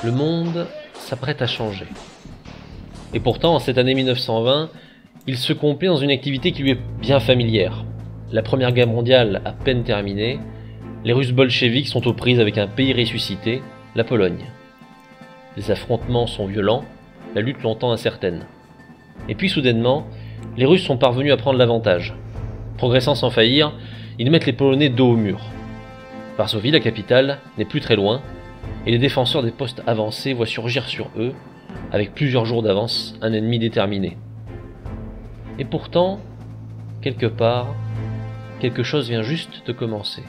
Le monde s'apprête à changer. Et pourtant, en cette année 1920, il se complaît dans une activité qui lui est bien familière. La Première Guerre mondiale à peine terminée, les Russes bolcheviques sont aux prises avec un pays ressuscité, la Pologne. Les affrontements sont violents, la lutte longtemps incertaine. Et puis soudainement, les Russes sont parvenus à prendre l'avantage. Progressant sans faillir, ils mettent les Polonais dos au mur. Varsovie, la capitale, n'est plus très loin, et les défenseurs des postes avancés voient surgir sur eux, avec plusieurs jours d'avance, un ennemi déterminé. Et pourtant, quelque part, quelque chose vient juste de commencer.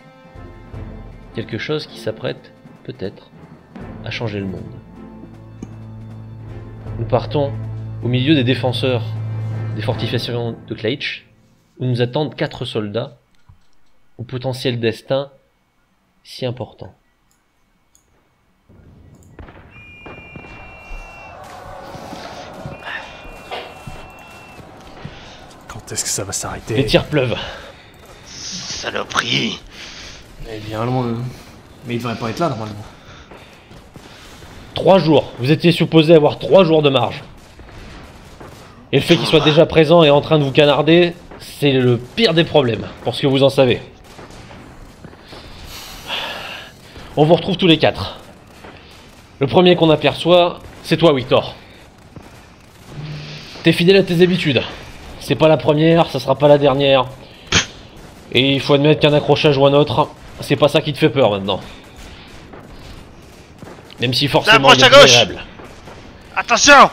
Quelque chose qui s'apprête, peut-être, à changer le monde. Nous partons au milieu des défenseurs des fortifications de Kleitsch, où nous attendent 4 soldats, au potentiel destin si important. Quand est-ce que ça va s'arrêter? Les tirs pleuvent. Saloperie. Eh bien loin. Mais il devrait pas être là normalement. 3 jours. Vous étiez supposé avoir 3 jours de marge. Et le fait qu'il soit déjà présent et en train de vous canarder, c'est le pire des problèmes, pour ce que vous en savez. On vous retrouve tous les 4. Le premier qu'on aperçoit, c'est toi, Victor. T'es fidèle à tes habitudes. C'est pas la première, ça sera pas la dernière. Et il faut admettre qu'un accrochage ou un autre, c'est pas ça qui te fait peur maintenant. Même si forcément il est agréable. Attention!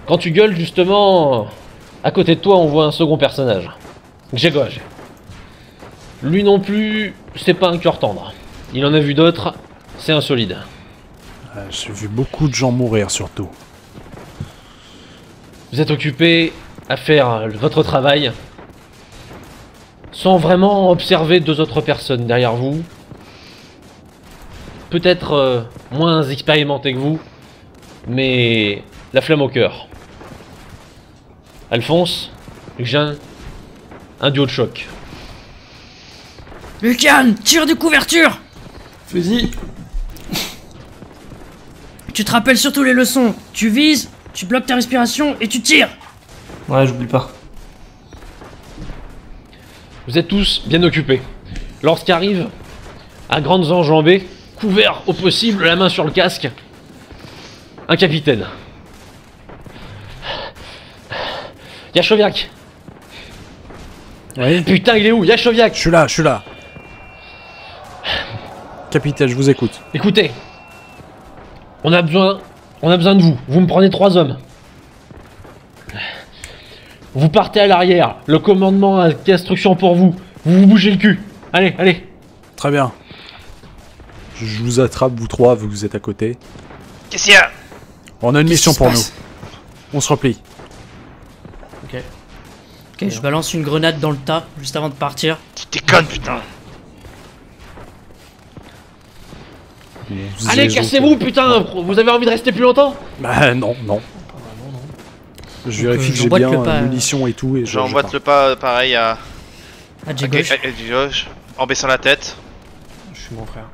Quand tu gueules, justement, à côté de toi, on voit un second personnage. Grzegorz. Lui non plus, c'est pas un cœur tendre. Il en a vu d'autres, c'est un solide. J'ai vu beaucoup de gens mourir, surtout. Vous êtes occupé à faire votre travail, sans vraiment observer 2 autres personnes derrière vous. Peut-être moins expérimentés que vous, mais la flamme au cœur. Alphonse, Jean, un duo de choc. Lucan, tire de couverture! Fusil. Tu te rappelles surtout les leçons. Tu vises, tu bloques ta respiration et tu tires. Ouais, j'oublie pas. Vous êtes tous bien occupés. Lorsqu'arrive, à grandes enjambées, couvert au possible, la main sur le casque, un capitaine. Yachoviak. Oui. Putain, il est où? Yachoviak. Je suis là. Capitaine, je vous écoute. Écoutez, on a besoin de vous. Vous me prenez 3 hommes. Vous partez à l'arrière. Le commandement a instruction pour vous. Vous vous bougez le cul. Allez, allez. Très bien. Je vous attrape, vous 3, vu que vous êtes à côté. Qu'est-ce qu'il y a? On a une mission pour nous. passe On se replie. Ok, je balance une grenade dans le tas juste avant de partir. Tu déconnes, putain. Vous Allez, avez- cassez-vous, putain. Vous avez envie de rester plus longtemps? Bah non. Je vérifie que j'ai j'emboîte bien le pas. munitions et tout et je J'emboîte pars. le pas pareil à À J gauche. gauche, en baissant la tête. Je suis mon frère.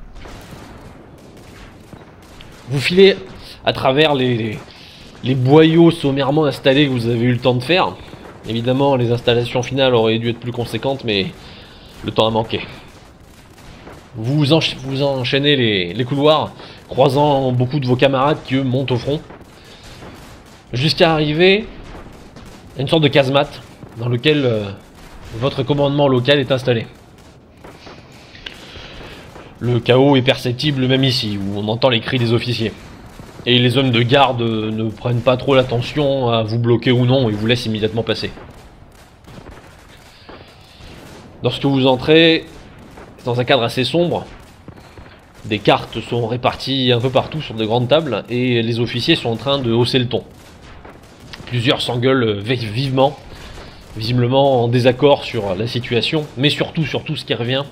Vous filez à travers les boyaux sommairement installés que vous avez eu le temps de faire. Évidemment, les installations finales auraient dû être plus conséquentes, mais le temps a manqué. Vous enchaînez les couloirs, croisant beaucoup de vos camarades qui, eux, montent au front. Jusqu'à arriver à une sorte de casemate dans lequel votre commandement local est installé. Le chaos est perceptible même ici, où on entend les cris des officiers. Et les hommes de garde ne prennent pas trop l'attention à vous bloquer ou non et vous laissent immédiatement passer. Lorsque vous entrez dans un cadre assez sombre, des cartes sont réparties un peu partout sur de grandes tables et les officiers sont en train de hausser le ton. Plusieurs s'engueulent vivement, visiblement en désaccord sur la situation, mais surtout ce qui revient,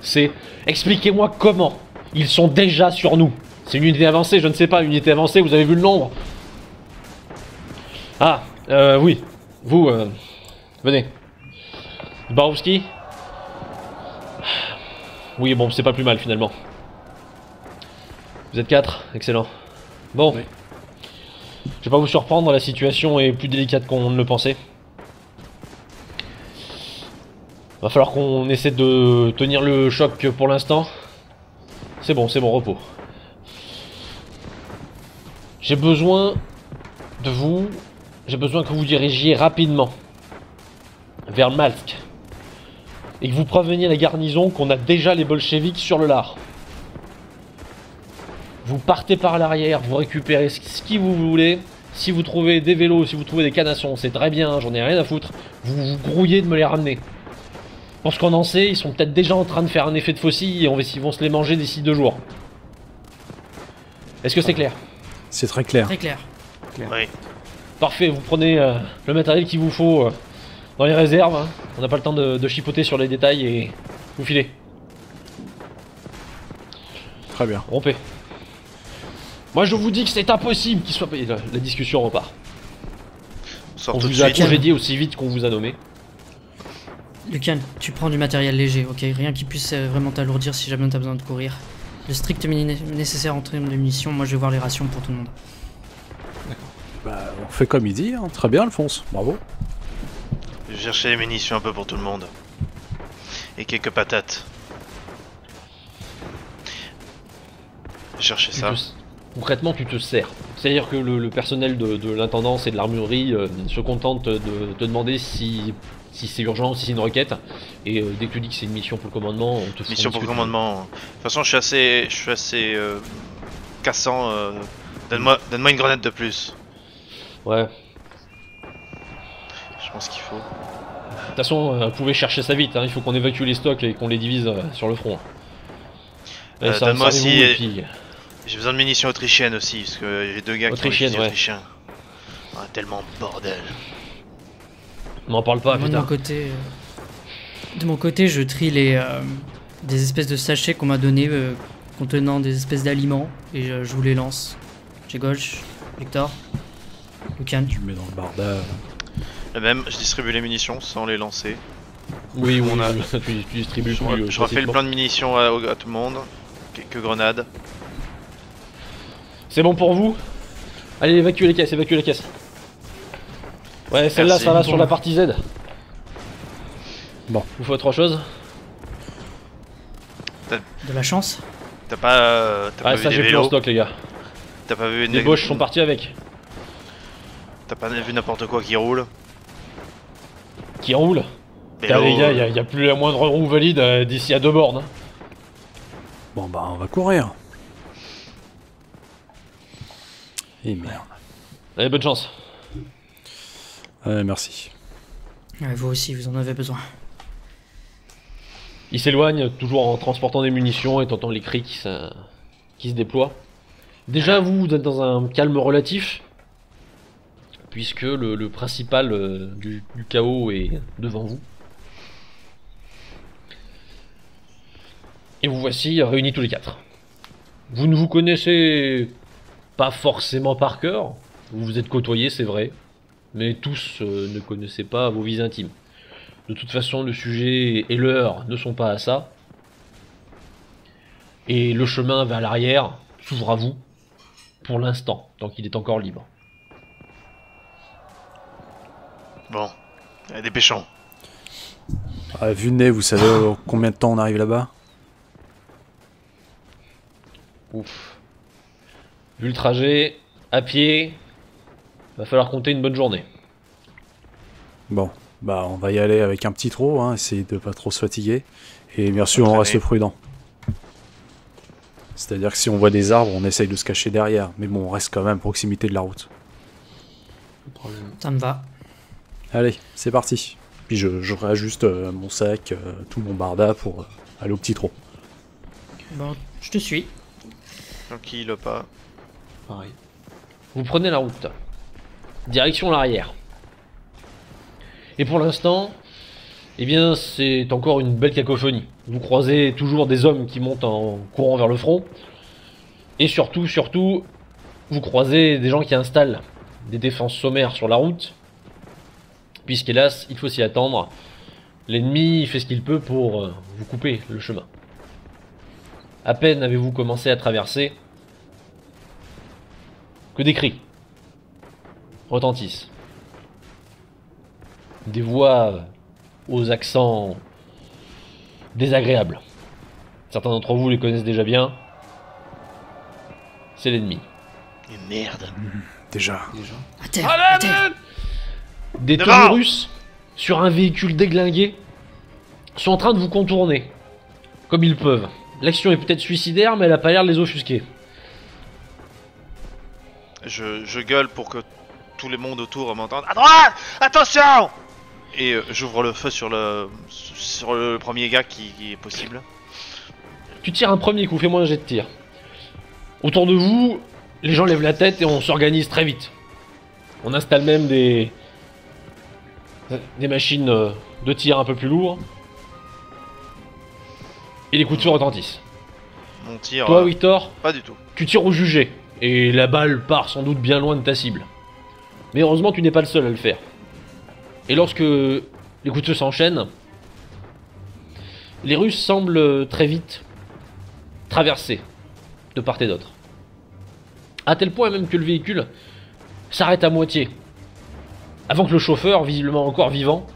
c'est « Expliquez-moi comment ils sont déjà sur nous !» C'est une unité avancée, je ne sais pas, unité avancée, vous avez vu le nombre? Ah, oui, vous, venez. Borowski? Oui, bon, c'est pas plus mal finalement. Vous êtes 4, excellent. Bon. Oui. Je vais pas vous surprendre, la situation est plus délicate qu'on ne le pensait. Va falloir qu'on essaie de tenir le choc pour l'instant. C'est bon, repos. J'ai besoin de vous. J'ai besoin que vous dirigiez rapidement vers Malsk. Et que vous préveniez la garnison qu'on a déjà les bolcheviks sur le lard. Vous partez par l'arrière, vous récupérez ce qui vous voulez. Si vous trouvez des vélos, si vous trouvez des canassons, c'est très bien, j'en ai rien à foutre. Vous vous grouillez de me les ramener. Pour ce qu'on en sait, ils sont peut-être déjà en train de faire un effet de faucille et ils vont se les manger d'ici 2 jours. Est-ce que c'est clair? C'est très clair. Très clair. Oui. Parfait, vous prenez le matériel qu'il vous faut dans les réserves. Hein. On n'a pas le temps de chipoter sur les détails et vous filez. Très bien. Rompez. Moi je vous dis que c'est impossible qu'il soit payé. La discussion repart. On sort On tout de vous a suite. congédié aussi vite qu'on vous a nommé. Lucan, tu prends du matériel léger, ok? Rien qui puisse vraiment t'alourdir si jamais t'as besoin de courir. Le strict nécessaire en termes de munitions, moi je vais voir les rations pour tout le monde. Bah, on fait comme il dit, hein. Très bien, Alphonse. Bravo. Je vais chercher les munitions un peu pour tout le monde. Et quelques patates. J'ai cherché ça. Concrètement, tu te sers. C'est-à-dire que le personnel de l'intendance et de l'armurerie se contente de te demander si c'est urgent, si c'est une requête. Et dès que tu dis que c'est une mission pour le commandement, on te fournit Mission ce pour que le tu veux. commandement. De toute façon, je suis assez cassant. Donne-moi une grenade de plus. Ouais. Je pense qu'il faut. De toute façon, vous pouvez chercher ça vite. Hein. Il faut qu'on évacue les stocks et qu'on les divise sur le front. Allez, Donne-moi servez-vous, aussi- et puis- J'ai besoin de munitions autrichiennes aussi, parce que j'ai 2 gars qui ont Autrichiennes, des ouais. autrichiens. Ah, tellement bordel. M'en parle pas, Moi putain. de mon côté, je trie des espèces de sachets qu'on m'a donnés contenant des espèces d'aliments et je vous les lance. J'ai gauche, Victor, Lucan. Tu mets dans le barda. Le même, je distribue les munitions sans les lancer. Oui, On a- tu distribues Je, plus. je refais le plein de munitions à tout le monde. Quelques grenades. C'est bon pour vous? Allez, évacuez les caisses, évacuez les caisses. Ouais, celle-là, Merci. ça va sur la partie Z. Bon. Vous faites autre chose? De la chance. T'as pas Ah, vu ça, des j'ai plus en vélos? stock, les gars. T'as pas vu Les Bosch sont partis avec. T'as pas vu n'importe quoi qui roule? Qui roulent. Putain, Vélo, les gars, y a plus la moindre roue valide d'ici à 2 bornes. Hein. Bon, bah, on va courir. Et merde. Allez, bonne chance. Ouais, merci. Ouais, vous aussi, vous en avez besoin. Il s'éloigne, toujours en transportant des munitions et t'entends les cris qui se déploient. Déjà, vous êtes dans un calme relatif, puisque le principal du chaos est devant vous. Et vous voici réunis tous les 4. Vous ne vous connaissez pas forcément par cœur, vous vous êtes côtoyés, c'est vrai, mais tous ne connaissez pas vos vies intimes. De toute façon, le sujet et l'heure ne sont pas à ça. Et le chemin vers l'arrière s'ouvre à vous, pour l'instant, tant qu'il est encore libre. Bon, dépêchons. Ah, vu le nez, vous savez combien de temps on arrive là-bas? Ouf. Vu le trajet, à pied, va falloir compter une bonne journée. Bon, bah on va y aller avec un petit trot, hein, essayer de pas trop se fatiguer. Et bien sûr, on Entraîner. reste prudent. C'est-à-dire que si on voit des arbres, on essaye de se cacher derrière. Mais bon, on reste quand même à proximité de la route. Pas de problème. Ça me va. Allez, c'est parti. Puis je réajuste mon sac, tout mon barda pour aller au petit trot. Bon, je te suis. Tranquille, pas. Pareil. Vous prenez la route. Direction l'arrière. Et pour l'instant, eh bien, c'est encore une belle cacophonie. Vous croisez toujours des hommes qui montent en courant vers le front. Et surtout, vous croisez des gens qui installent des défenses sommaires sur la route. Puisqu'hélas, il faut s'y attendre. L'ennemi fait ce qu'il peut pour vous couper le chemin. À peine avez-vous commencé à traverser, que des cris retentissent. Des voix aux accents désagréables. Certains d'entre vous les connaissent déjà bien. C'est l'ennemi. Et merde. Déjà. À terre, à terre. Des Devant. tenues russes, sur un véhicule déglingué, sont en train de vous contourner. Comme ils peuvent. L'action est peut-être suicidaire, mais elle a pas l'air de les offusquer. Je gueule pour que tout le monde autour m'entende. À droite! Attention! Et j'ouvre le feu sur le premier gars qui est possible. Tu tires un premier coup, fais-moi un jet de tir. Autour de vous, les gens lèvent la tête et on s'organise très vite. On installe même des machines de tir un peu plus lourds. Et les coups de feu retentissent. Mon tir. Toi, Victor, Pas du tout. tu tires au jugé. Et la balle part sans doute bien loin de ta cible. Mais heureusement, tu n'es pas le seul à le faire. Et lorsque les coups de feu s'enchaînent, les Russes semblent très vite traverser de part et d'autre. À tel point même que le véhicule s'arrête à moitié, avant que le chauffeur, visiblement encore vivant,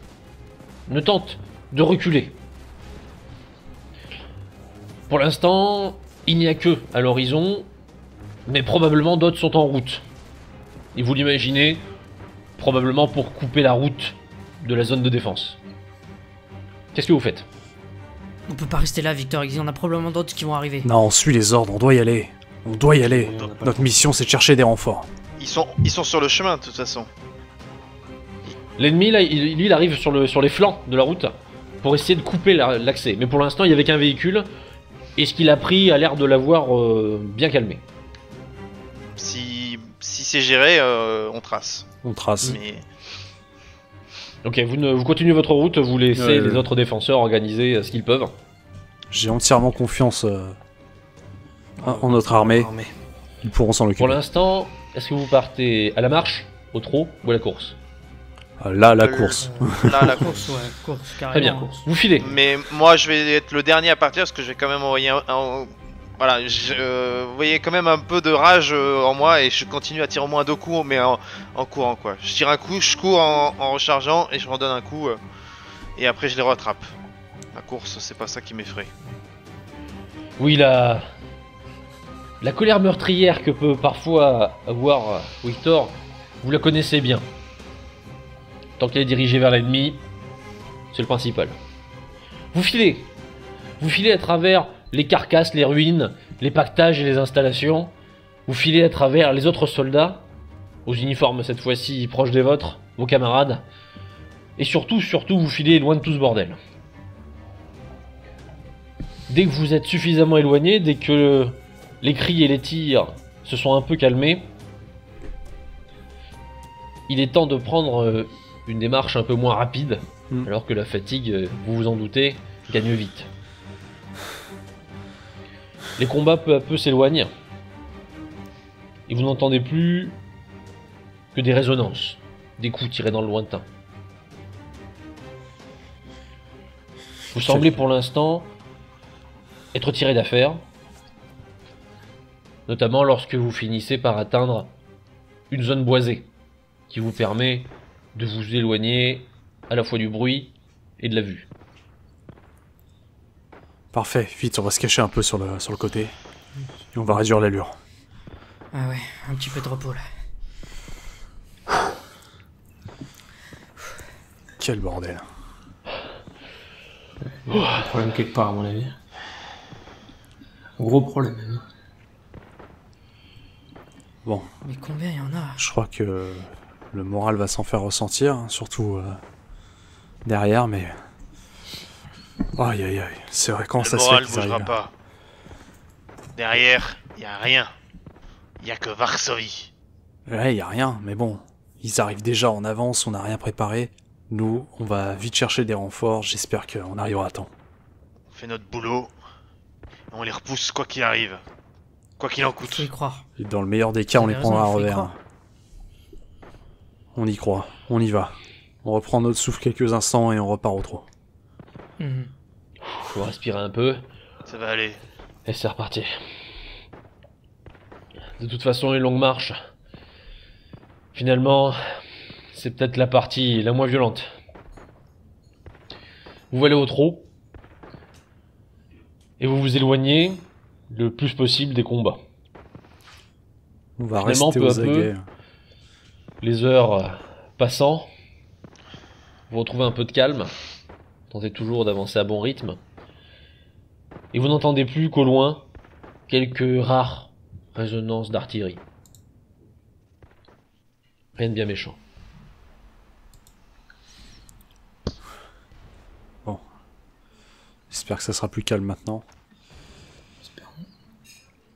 ne tente de reculer. Pour l'instant, il n'y a que à l'horizon, mais probablement d'autres sont en route. Et vous l'imaginez, probablement pour couper la route de la zone de défense. Qu'est-ce que vous faites? On peut pas rester là, Victor. Il y en a probablement d'autres qui vont arriver. Non, on suit les ordres, on doit y aller. On doit y aller. On a pas le Notre temps. mission, c'est de chercher des renforts. Ils sont sur le chemin de toute façon. L'ennemi, là, il arrive sur les flancs de la route pour essayer de couper l'accès. Mais pour l'instant, il n'y avait qu'un véhicule. Et ce qu'il a pris a l'air de l'avoir bien calmé. Si c'est géré, on trace. On trace. Mais Ok, vous continuez votre route, vous laissez les autres défenseurs organiser ce qu'ils peuvent. J'ai entièrement confiance en notre armée. Ils pourront s'en Pour occuper. l'instant, est-ce que vous partez à la marche, au trot ou à la course? Là, la course. Là, la Course, ouais, course, carrément. Très bien, vous filez. Mais moi, je vais être le dernier à partir parce que je vais quand même envoyer voilà, vous voyez quand même un peu de rage en moi et je continue à tirer au moins 2 coups, mais en courant quoi. Je tire un coup, je cours en rechargeant et je redonne un coup et après je les rattrape. La course, c'est pas ça qui m'effraie. Oui, la colère meurtrière que peut parfois avoir Victor, vous la connaissez bien. Tant qu'elle est dirigée vers l'ennemi, c'est le principal. Vous filez. Vous filez à travers les carcasses, les ruines, les pactages et les installations. Vous filez à travers les autres soldats, aux uniformes cette fois-ci proches des vôtres, vos camarades. Et surtout, vous filez loin de tout ce bordel. Dès que vous êtes suffisamment éloigné, dès que les cris et les tirs se sont un peu calmés, il est temps de prendre une démarche un peu moins rapide, alors que la fatigue, vous vous en doutez, gagne vite. Les combats peu à peu s'éloignent, et vous n'entendez plus que des résonances, des coups tirés dans le lointain. Vous semblez pour l'instant être tiré d'affaire, notamment lorsque vous finissez par atteindre une zone boisée, qui vous permet de vous éloigner à la fois du bruit et de la vue. Parfait, vite, on va se cacher un peu sur le côté. Et on va réduire l'allure. Ah ouais, un petit peu de repos là. Quel bordel. Un problème quelque part, à mon avis. Un gros problème, même. Bon, Mais combien il y en a? je crois que le moral va s'en faire ressentir, hein, surtout derrière, mais... Aïe aïe aïe, c'est vrai, quand Le ça se fait moral qu'ils bougera arrivent. pas. Derrière, y a rien. Y a que Varsovie. Ouais, y a rien, mais bon, ils arrivent déjà en avance, on n'a rien préparé. Nous, on va vite chercher des renforts, j'espère qu'on arrivera à temps. On fait notre boulot. Et on les repousse quoi qu'il arrive. Quoi qu'il en Faut y coûte. croire. Et dans le meilleur des cas, Vous on les avez prendra à raison, faut y revers. croire. On y croit, on y va. On reprend notre souffle quelques instants et on repart au trot. Mhm. Faut respirer un peu, Ça va aller. et c'est reparti. De toute façon, une longue marche, Finalement, c'est peut-être la partie la moins violente. Vous allez au trot et vous vous éloignez le plus possible des combats. On va Finalement, rester peu aux à peu, aguets. les heures passant, vous retrouvez un peu de calme, tentez toujours d'avancer à bon rythme, et vous n'entendez plus qu'au loin quelques rares résonances d'artillerie. Rien de bien méchant. J'espère que ça sera plus calme maintenant.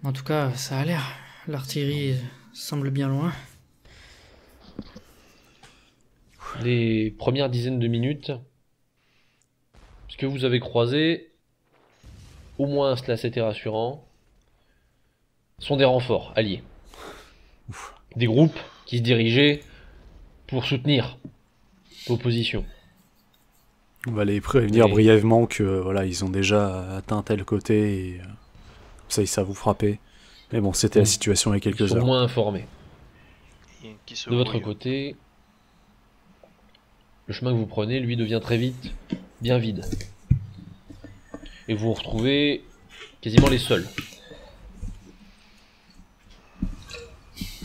En tout cas, ça a l'air. L'artillerie semble bien loin. Les premières dizaines de minutes, ce que vous avez croisé, au moins cela c'était rassurant, sont des renforts alliés. Des groupes qui se dirigeaient pour soutenir l'opposition. On va les prévenir Et- brièvement que voilà, ils ont déjà atteint tel côté et ça ils savent vous frapper. Mais bon, c'était la situation il y a Ils quelques sont heures. moins informés. Et qui se De votre brouille. côté, le chemin que vous prenez, lui, devient très vite bien vide. Et vous vous retrouvez quasiment les seuls.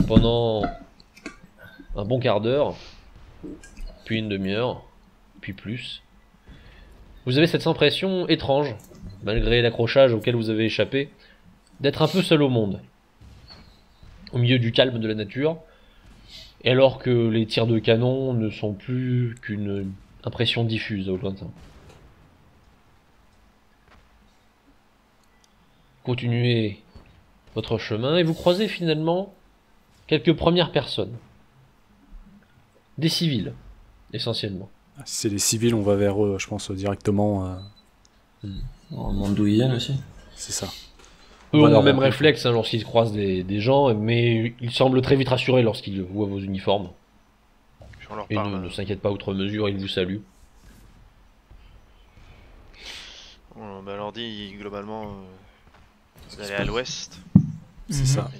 Pendant un bon quart d'heure, puis une demi-heure, puis plus, vous avez cette impression étrange, malgré l'accrochage auquel vous avez échappé, d'être un peu seul au monde. Au milieu du calme de la nature, et alors que les tirs de canon ne sont plus qu'une impression diffuse au lointain. Continuez votre chemin et vous croisez finalement quelques premières personnes. Des civils, essentiellement. Si c'est les civils, on va vers eux, je pense directement. En mandouillane aussi. C'est ça. Eux On va ont leur le même rencontrer. réflexe lorsqu'ils croisent des gens, mais ils semblent très vite rassurés lorsqu'ils voient vos uniformes. Puis on leur Et parle. ne s'inquiètent pas outre mesure, ils vous saluent. Bah, on leur dit globalement d'aller à l'ouest C'est Mhm. ça.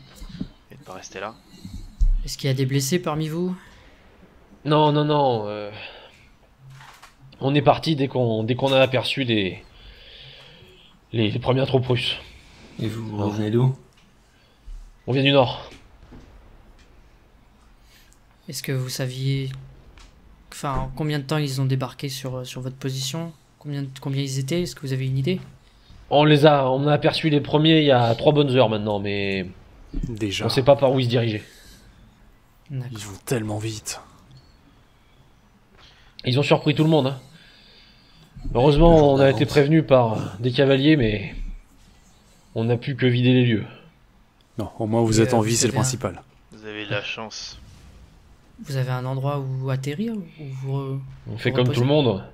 et de pas rester là. Est-ce qu'il y a des blessés parmi vous? Non, non, non. On est parti dès qu'on a aperçu les premières troupes russes. Et vous revenez d'où? On vient du nord. Est-ce que vous saviez... Enfin, en combien de temps ils ont débarqué sur votre position? Combien ils étaient? Est-ce que vous avez une idée? On a aperçu les premiers il y a 3 bonnes heures maintenant, mais Déjà. on sait pas par où ils se dirigeaient. D'accord. Ils vont tellement vite. Ils ont surpris tout le monde. Hein. Heureusement, Le jour on a d'avance. été prévenu par des cavaliers, mais on n'a pu que vider les lieux. Non, au moins vous Et, êtes en vous vie, c'est le savez un- principal. Vous avez de la chance. Vous avez un endroit où atterrir? Où vous... On fait Vous comme reposez. tout le monde.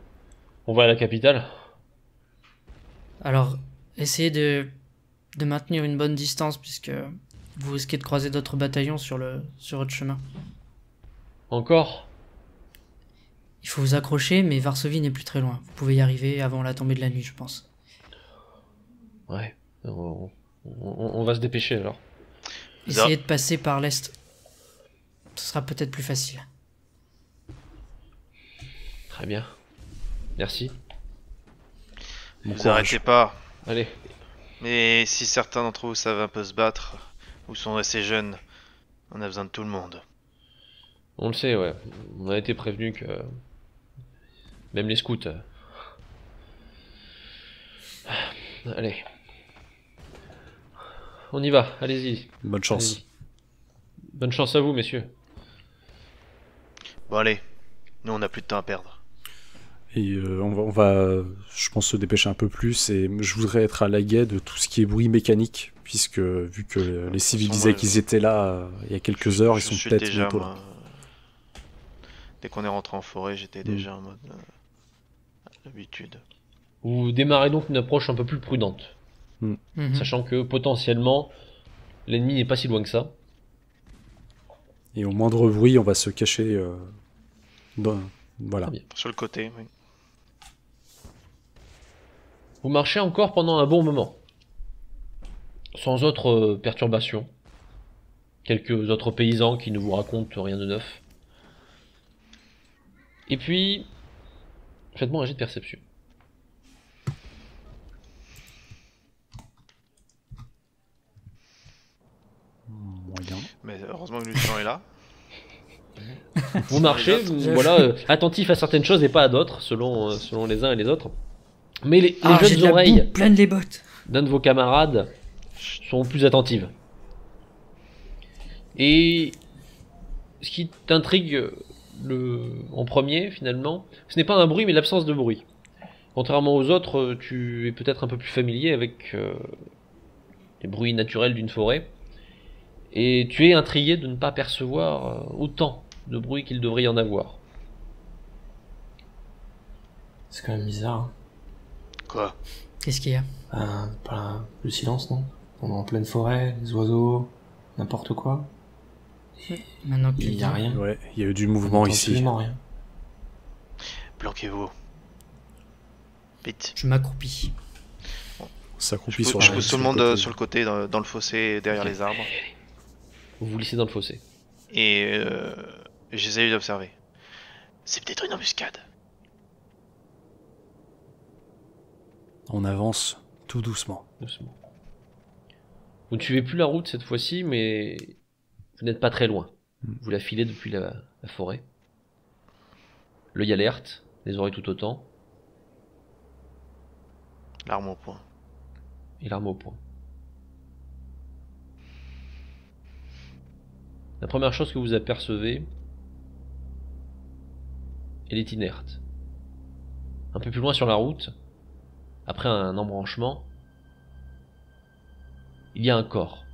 On va à la capitale. Alors, essayez de maintenir une bonne distance puisque vous risquez de croiser d'autres bataillons sur votre chemin. Encore? Il faut vous accrocher, mais Varsovie n'est plus très loin. Vous pouvez y arriver avant la tombée de la nuit, je pense. Ouais. On va se dépêcher alors. Essayez de passer par l'est. Ce sera peut-être plus facile. Très bien. Merci. Bon Vous courage. arrêtez pas. Allez. Mais si certains d'entre vous savent un peu se battre, ou sont assez jeunes, on a besoin de tout le monde. On le sait, ouais. On a été prévenu que... Même les scouts... Allez. On y va, allez-y. Bonne chance. Allez-y. Bonne chance à vous, messieurs. Bon allez, nous on a plus de temps à perdre. Et on va, je pense, se dépêcher un peu plus. Et je voudrais être à l'aguet de tout ce qui est bruit mécanique, puisque vu que les civils moi, disaient qu'ils étaient là il y a quelques heures, ils Je sont suis peut-être déjà, bientôt là. moi. Dès qu'on est rentré en forêt, j'étais déjà en mode d'habitude. Vous démarrez donc une approche un peu plus prudente, Mhm. sachant que potentiellement, l'ennemi n'est pas si loin que ça. Et au moindre bruit, on va se cacher. Voilà. Très bien. Sur le côté, oui. Vous marchez encore pendant un bon moment, sans autre perturbation. quelques autres paysans qui ne vous racontent rien de neuf. Et puis, faites-moi un jet de perception. Moyen. Mais heureusement que Lucien est là. Vous marchez, les autres. voilà, attentif à certaines choses et pas à d'autres, selon les uns et les autres. Mais les j'ai jeunes de la oreilles boue pleine les bottes. d'un de vos camarades sont plus attentives. Et ce qui t'intrigue en premier, finalement, ce n'est pas un bruit, mais l'absence de bruit. Contrairement aux autres, tu es peut-être un peu plus familier avec les bruits naturels d'une forêt. Et tu es intrigué de ne pas percevoir autant de bruit qu'il devrait y en avoir. C'est quand même bizarre. Hein. Quoi? Qu'est-ce qu'il y a? Le silence, non? On est en pleine forêt, les oiseaux, n'importe quoi. Maintenant que tu Il y a dis. rien. Ouais, il y a eu du On mouvement entend ici. absolument rien. Planquez-vous. Vite. Je m'accroupis. On Je s'accroupit pousse sur je la- pousse sur tout le le monde côté. sur le côté, dans le fossé, derrière les arbres. Vous vous glissez dans le fossé. Et j'essaie d'observer. C'est peut-être une embuscade. On avance tout doucement. Doucement. Vous ne suivez plus la route cette fois-ci, mais vous n'êtes pas très loin. Vous la filez depuis la forêt. L'œil alerte, les oreilles tout autant, L'arme au poing. et l'arme au poing. La première chose que vous apercevez, elle est inerte. Un peu plus loin sur la route, après un embranchement, il y a un corps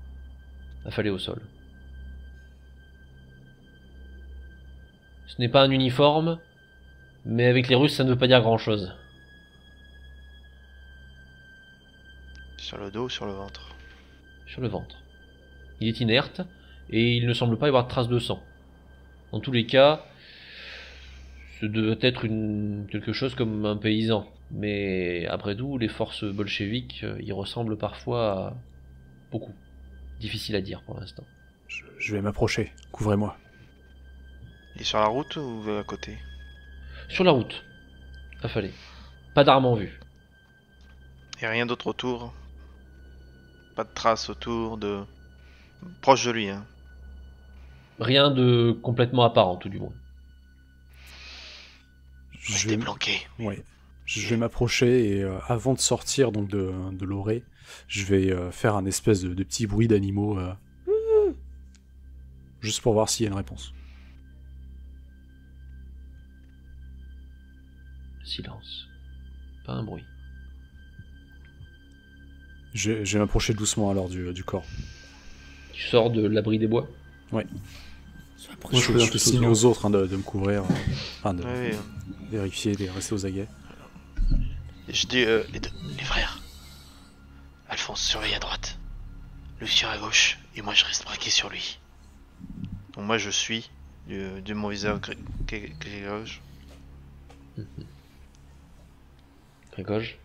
affalé au sol. Ce n'est pas un uniforme, mais avec les Russes ça ne veut pas dire grand-chose. Sur le dos ou sur le ventre? Sur le ventre. Il est inerte, et il ne semble pas y avoir de traces de sang. Dans tous les cas, ce devait être quelque chose comme un paysan. Mais après tout, les forces bolcheviques y ressemblent parfois à beaucoup. Difficile à dire pour l'instant. Je vais m'approcher. Couvrez-moi. Il est sur la route ou à côté? Sur la route, affalé. Pas d'armes en vue. Et rien d'autre autour? Pas de traces autour de... Proche de lui, hein. Rien de complètement apparent, tout du moins. Je Restez vais, planqué. ouais. Je vais m'approcher et avant de sortir donc de l'orée, je vais faire un espèce de petit bruit d'animaux. Juste pour voir s'il y a une réponse. Silence. Pas un bruit. Je vais m'approcher doucement alors du corps. Tu sors de l'abri des bois. Moi, Je, je regarde je tout signe autour. aux autres hein, de me couvrir, enfin de Oui, vérifier, de rester aux aguets. et je dis, les frères. Alphonse surveille à droite. Lucien à gauche. Et moi je reste braqué sur lui. Donc moi je suis de mon viseur gauche. Grégoge.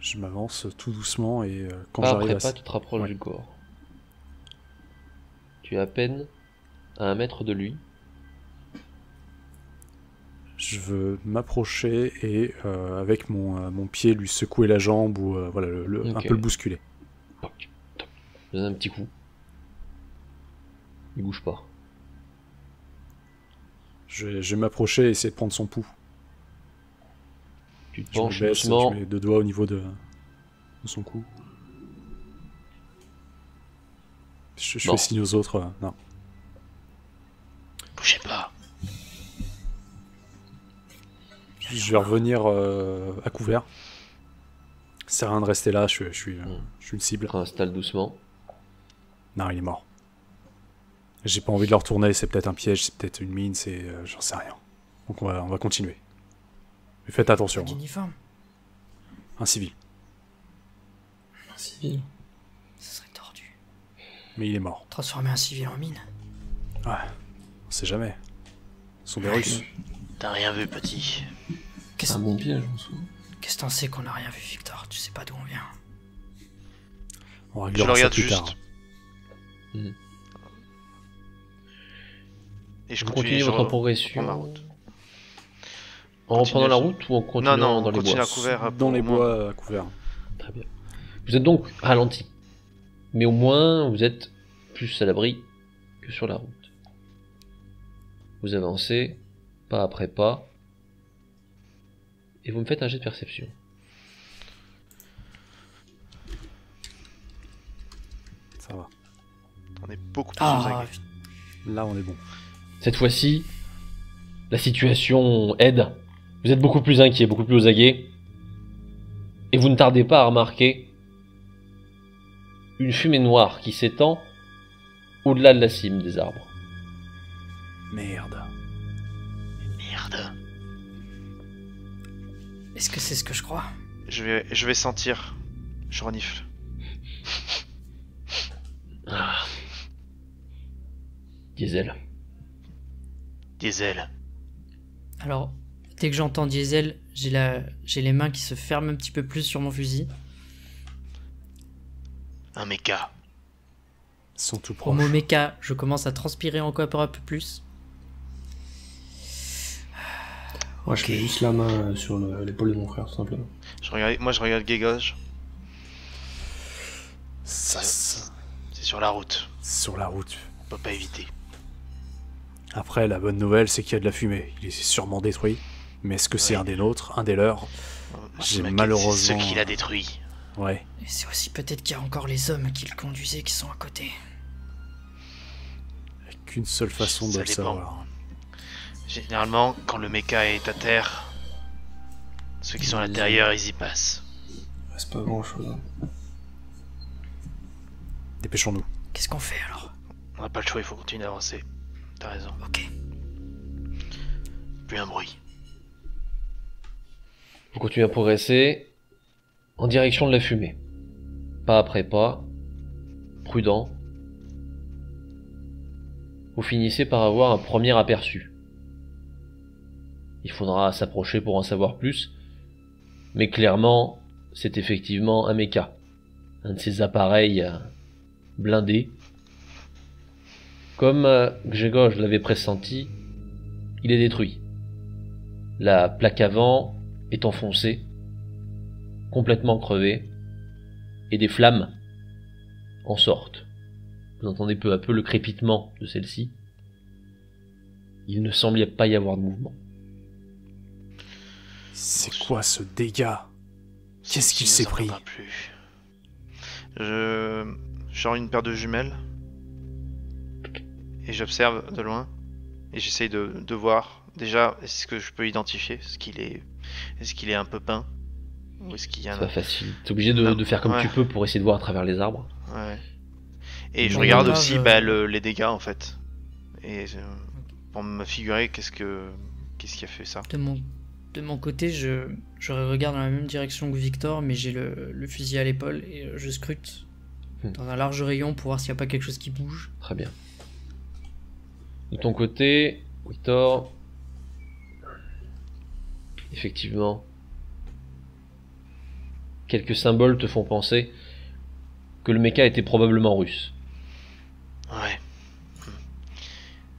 Je m'avance tout doucement et quand Pas j'arrive après à... pas, tu te rapproches Ouais. du corps. Tu es à peine à 1 mètre de lui. Je veux m'approcher et avec mon pied lui secouer la jambe ou voilà, un Ok. peu le bousculer. Toc, toc. Donne un petit coup. Il bouge pas. Je vais m'approcher et essayer de prendre son pouls. Tu te Je me penches baisse, doucement. je mets 2 doigts au niveau de son cou. Je Bon. fais signe aux autres. Non. Bougez pas. Je vais revenir à couvert. Ça sert à rien de rester là, je suis une cible. Installe doucement. Non, il est mort. J'ai pas envie de le retourner, c'est peut-être un piège, c'est peut-être une mine, c'est... j'en sais rien. Donc on va continuer. Mais faites attention, hein. D'uniforme. Un civil. Un civil. Ça serait tordu. Mais il est mort. Transformer un civil en mine. Ouais, on sait jamais. Ce sont des Russes. T'as rien vu, petit. C'est Qu'est-ce un bon piège, en soi. qu'est-ce que t'en sais qu'on a rien vu, Victor? Tu sais pas d'où on vient. On Je réglera le ça regarde plus juste. tard. Et je Vous continue, continuez je votre reprends progression ma route. en reprenant la Continue, route ou en continuant non, dans on les continue bois? à couvert. Dans pour les au moins- bois couverts. Très bien. Vous êtes donc ralenti. Mais au moins, vous êtes plus à l'abri que sur la route. Vous avancez, pas après pas. Et vous me faites un jet de perception. Ça va. On est beaucoup plus aux Ah, aguets. Là, on est bon. Cette fois-ci, la situation aide. Vous êtes beaucoup plus inquiet, beaucoup plus aux aguets. Et vous ne tardez pas à remarquer une fumée noire qui s'étend au-delà de la cime des arbres. Merde. Merde. est-ce que c'est ce que je crois? Je vais sentir. Je renifle. Ah. Diesel. Diesel. Alors, dès que j'entends diesel, j'ai les mains qui se ferment un petit peu plus sur mon fusil. Un méca. Ils sont tout Au proches. mot mecha, je commence à transpirer encore un peu plus. Moi, je mets juste la main sur l'épaule de mon frère, tout simplement. Moi je regarde Gégage. Ça, C'est sur la route. sur la route. On peut pas éviter. Après, la bonne nouvelle, c'est qu'il y a de la fumée. Il est sûrement détruit. Mais est-ce que c'est Ouais. un des nôtres, un des leurs? Moi, J'ai je m'inquiète, malheureusement- c'est ce qui l'a détruit. Ouais. Et c'est aussi peut-être qu'il y a encore les hommes qui le conduisaient qui sont à côté. Qu'une seule façon de Ça le dépend. savoir. Généralement, quand le méca est à terre, ceux qui sont à l'intérieur, ils y passent. C'est pas grand chose. Dépêchons-nous. Qu'est-ce qu'on fait alors? On n'a pas le choix, il faut continuer d'avancer. T'as raison. Ok. Plus un bruit. Vous continuez à progresser en direction de la fumée. Pas après pas, prudent. Vous finissez par avoir un premier aperçu. Il faudra s'approcher pour en savoir plus, mais clairement, c'est effectivement un mecha. Un de ces appareils blindés. Comme Grzegorz l'avait pressenti, il est détruit. La plaque avant est enfoncée, complètement crevée, et des flammes en sortent. Vous entendez peu à peu le crépitement de celle-ci. Il ne semblait pas y avoir de mouvement. C'est quoi ce dégât? Qu'est-ce qu'il s'est pris? Plus. Je sors une paire de jumelles et j'observe de loin et j'essaye de voir déjà est-ce que je peux identifier est-ce qu'il est un peu peint ou est-ce qu'il y a C'est pas facile. T'es obligé de faire comme Ouais. tu peux pour essayer de voir à travers les arbres. Ouais. Et je Bon, regarde là, aussi je- les dégâts en fait et pour me figurer qu'est-ce qui a fait ça. De mon côté, je regarde dans la même direction que Victor, mais j'ai le fusil à l'épaule et je scrute dans un large rayon pour voir s'il n'y a pas quelque chose qui bouge. Très bien. De ton côté, Victor, effectivement, quelques symboles te font penser que le mecha était probablement russe. Ouais.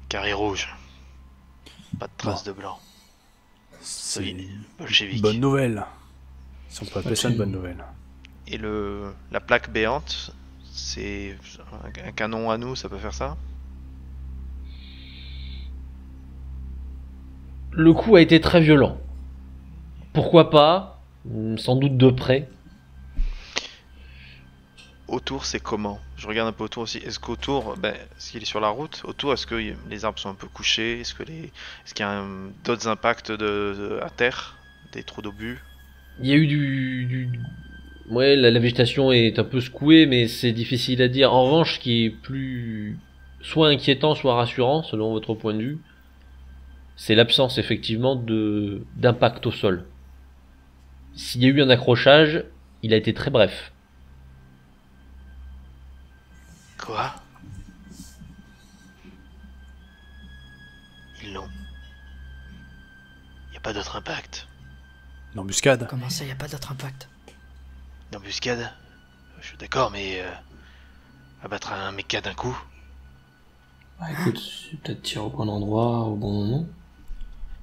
Carré rouge. Pas de traces de blanc. C'est Solide. une Bolchevique. bonne nouvelle. Si on peut appeler ça une bonne nouvelle. Et la plaque béante, c'est un canon à nous, ça peut faire ça? Le coup a été très violent. Pourquoi pas? Sans doute de près. Autour, c'est comment? Je regarde un peu autour aussi. Est-ce qu'autour, est-ce qu'il est sur la route? Autour, est-ce que les arbres sont un peu couchés? Est-ce qu'il y a d'autres impacts à terre? Des trous d'obus? Il y a eu Ouais, la végétation est un peu secouée, mais c'est difficile à dire. En revanche, ce qui est plus soit inquiétant, soit rassurant, selon votre point de vue, c'est l'absence effectivement d'impact au sol. S'il y a eu un accrochage, il a été très bref. Quoi? Ils l'ont. Y a pas d'autre impact. Une embuscade? Comment ça, il n'y a pas d'autre impact? Une embuscade? Je suis d'accord, mais abattre un méca d'un coup? Bah écoute, j'ai peut-être tiré au bon endroit, au bon moment.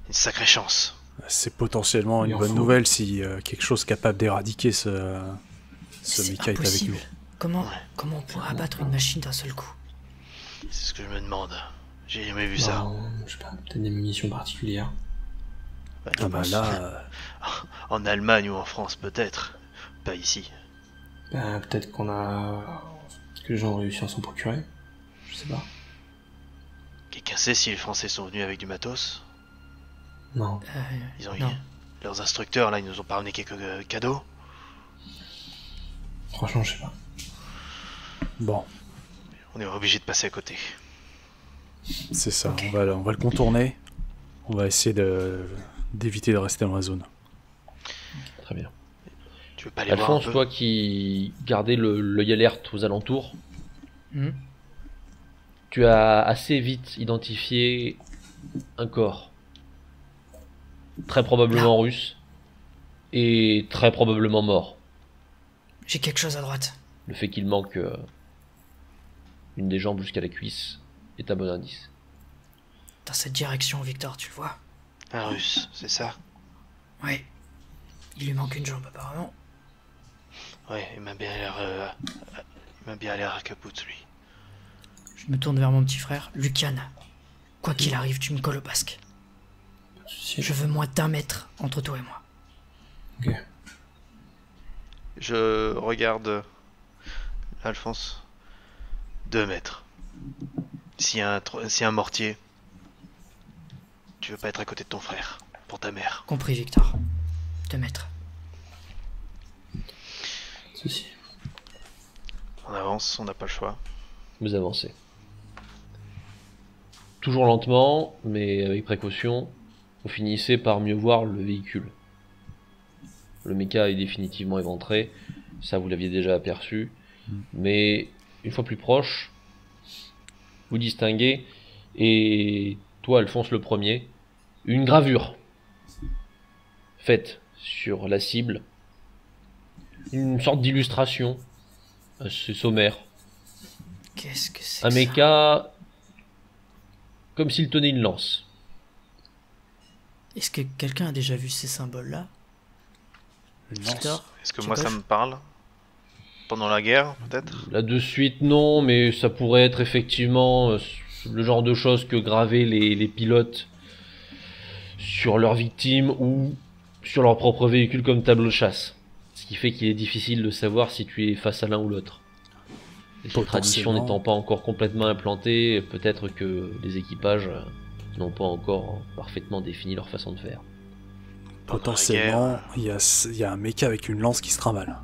Une sacrée chance. C'est potentiellement Il une en bonne faut. nouvelle si quelque chose capable d'éradiquer ce C'est mecha est avec impossible. nous. Comment, Ouais. comment on pourrait abattre une machine d'un seul coup? C'est ce que je me demande. J'ai jamais vu Bah, ça. je sais pas, peut-être des munitions particulières. Ouais, Ah bah là, En Allemagne ou en France peut-être. Pas ici. Bah peut-être que les gens ont réussi à s'en procurer. Je sais pas. Quelqu'un sait si les Français sont venus avec du matos? Non. Ils ont eu... Non. Leurs instructeurs là, ils nous ont pas ramené quelques cadeaux? Franchement, je sais pas. bon, On est obligé de passer à côté. c'est ça. Ok. On va le contourner. On va essayer d'éviter de rester dans la zone. Très bien. Tu veux pas aller voir un Alphonse, peu? toi qui gardais l'œil alerte aux alentours, Hmm. tu as assez vite identifié un corps. Très probablement russe. Et très probablement mort. J'ai quelque chose à droite. Le fait qu'il manque une des jambes jusqu'à la cuisse est un bon indice. Dans cette direction, Victor, tu le vois? Un russe, c'est ça? Oui. Il lui manque une jambe, apparemment. Ouais, il m'a bien l'air à capote lui. Je me tourne vers mon petit frère. Lucian, quoi qu'il arrive, tu me colles au basque. Pas de soucis. Je veux moins d'1 mètre entre toi et moi. Ok. Je regarde Alphonse. 2 mètres. S'il y a un mortier, tu veux pas être à côté de ton frère, pour ta mère. Compris, Victor. 2 mètres. Pas de soucis. On avance, on n'a pas le choix. Vous avancez. Toujours lentement, mais avec précaution, vous finissez par mieux voir le véhicule. Le méca est définitivement éventré, ça vous l'aviez déjà aperçu, mais une fois plus proche, vous distinguez, et toi Alphonse le premier, une gravure faite sur la cible, une sorte d'illustration assez sommaire. Qu'est-ce que c'est Un que ça? méca comme s'il tenait une lance. Est-ce que quelqu'un a déjà vu ces symboles-là? Une lance. Victor? Est-ce que Tu moi ça coches? me parle? Pendant la guerre, peut-être? Là de suite non, mais ça pourrait être effectivement le genre de choses que gravaient les pilotes sur leurs victimes ou sur leur propre véhicule comme tableau de chasse. Ce qui fait qu'il est difficile de savoir si tu es face à l'un ou l'autre. Et ces traditions Potentiellement. n'étant pas encore complètement implantées, peut-être que les équipages n'ont pas encore parfaitement défini leur façon de faire. Pendant la Potentiellement, guerre, il y a un mecha avec une lance qui se trimballe.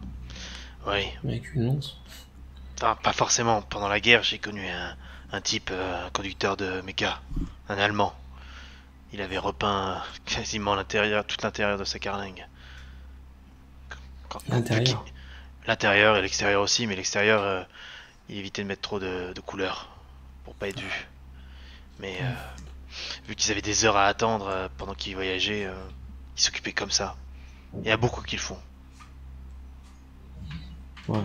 oui. Avec une lance. Enfin, pas forcément. Pendant la guerre, j'ai connu un type, un conducteur de méca, un Allemand. Il avait repeint quasiment l'intérieur, tout l'intérieur de sa carlingue. L'intérieur. L'intérieur et l'extérieur aussi, mais l'extérieur, il évitait de mettre trop de couleurs pour pas être vu. Mais vu qu'ils avaient des heures à attendre pendant qu'ils voyageaient, ils s'occupaient comme ça. Il y a beaucoup qui le font. Ouais.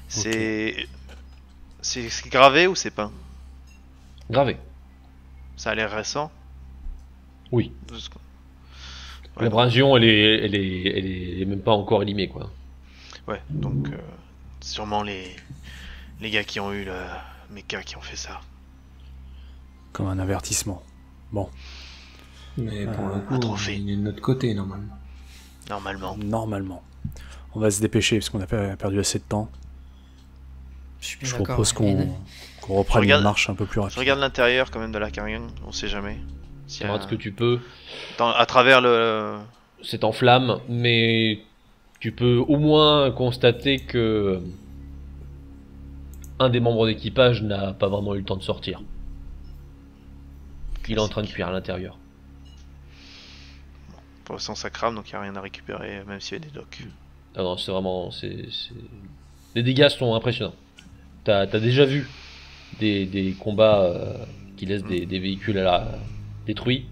C'est gravé ou c'est peint? Gravé. Ça a l'air récent. Oui. De ce qu'on- Ouais, L'abrasion, elle est même pas encore élimée, quoi. ouais, donc sûrement les gars qui ont eu le méca qui ont fait ça. Comme un avertissement. Bon, Mais pour le un coup, trophée. il est de notre côté normalement. Normalement. normalement. On va se dépêcher parce qu'on a perdu assez de temps. Je suis bien Je d'accord. propose Et- qu'on reprenne regarde- une marche un peu plus Je rapide. regarde l'intérieur quand même de la carlingue, on sait jamais. S'il y a- Regarde ce que tu peux. à travers le... C'est en flamme, mais tu peux au moins constater que un des membres d'équipage n'a pas vraiment eu le temps de sortir. Il est en train de cuire à l'intérieur. Pour l'instant ça crame donc il n'y a rien à récupérer même s'il y a des docks. Ah non, c'est vraiment... Les dégâts sont impressionnants. T'as déjà vu des combats qui laissent des véhicules détruits.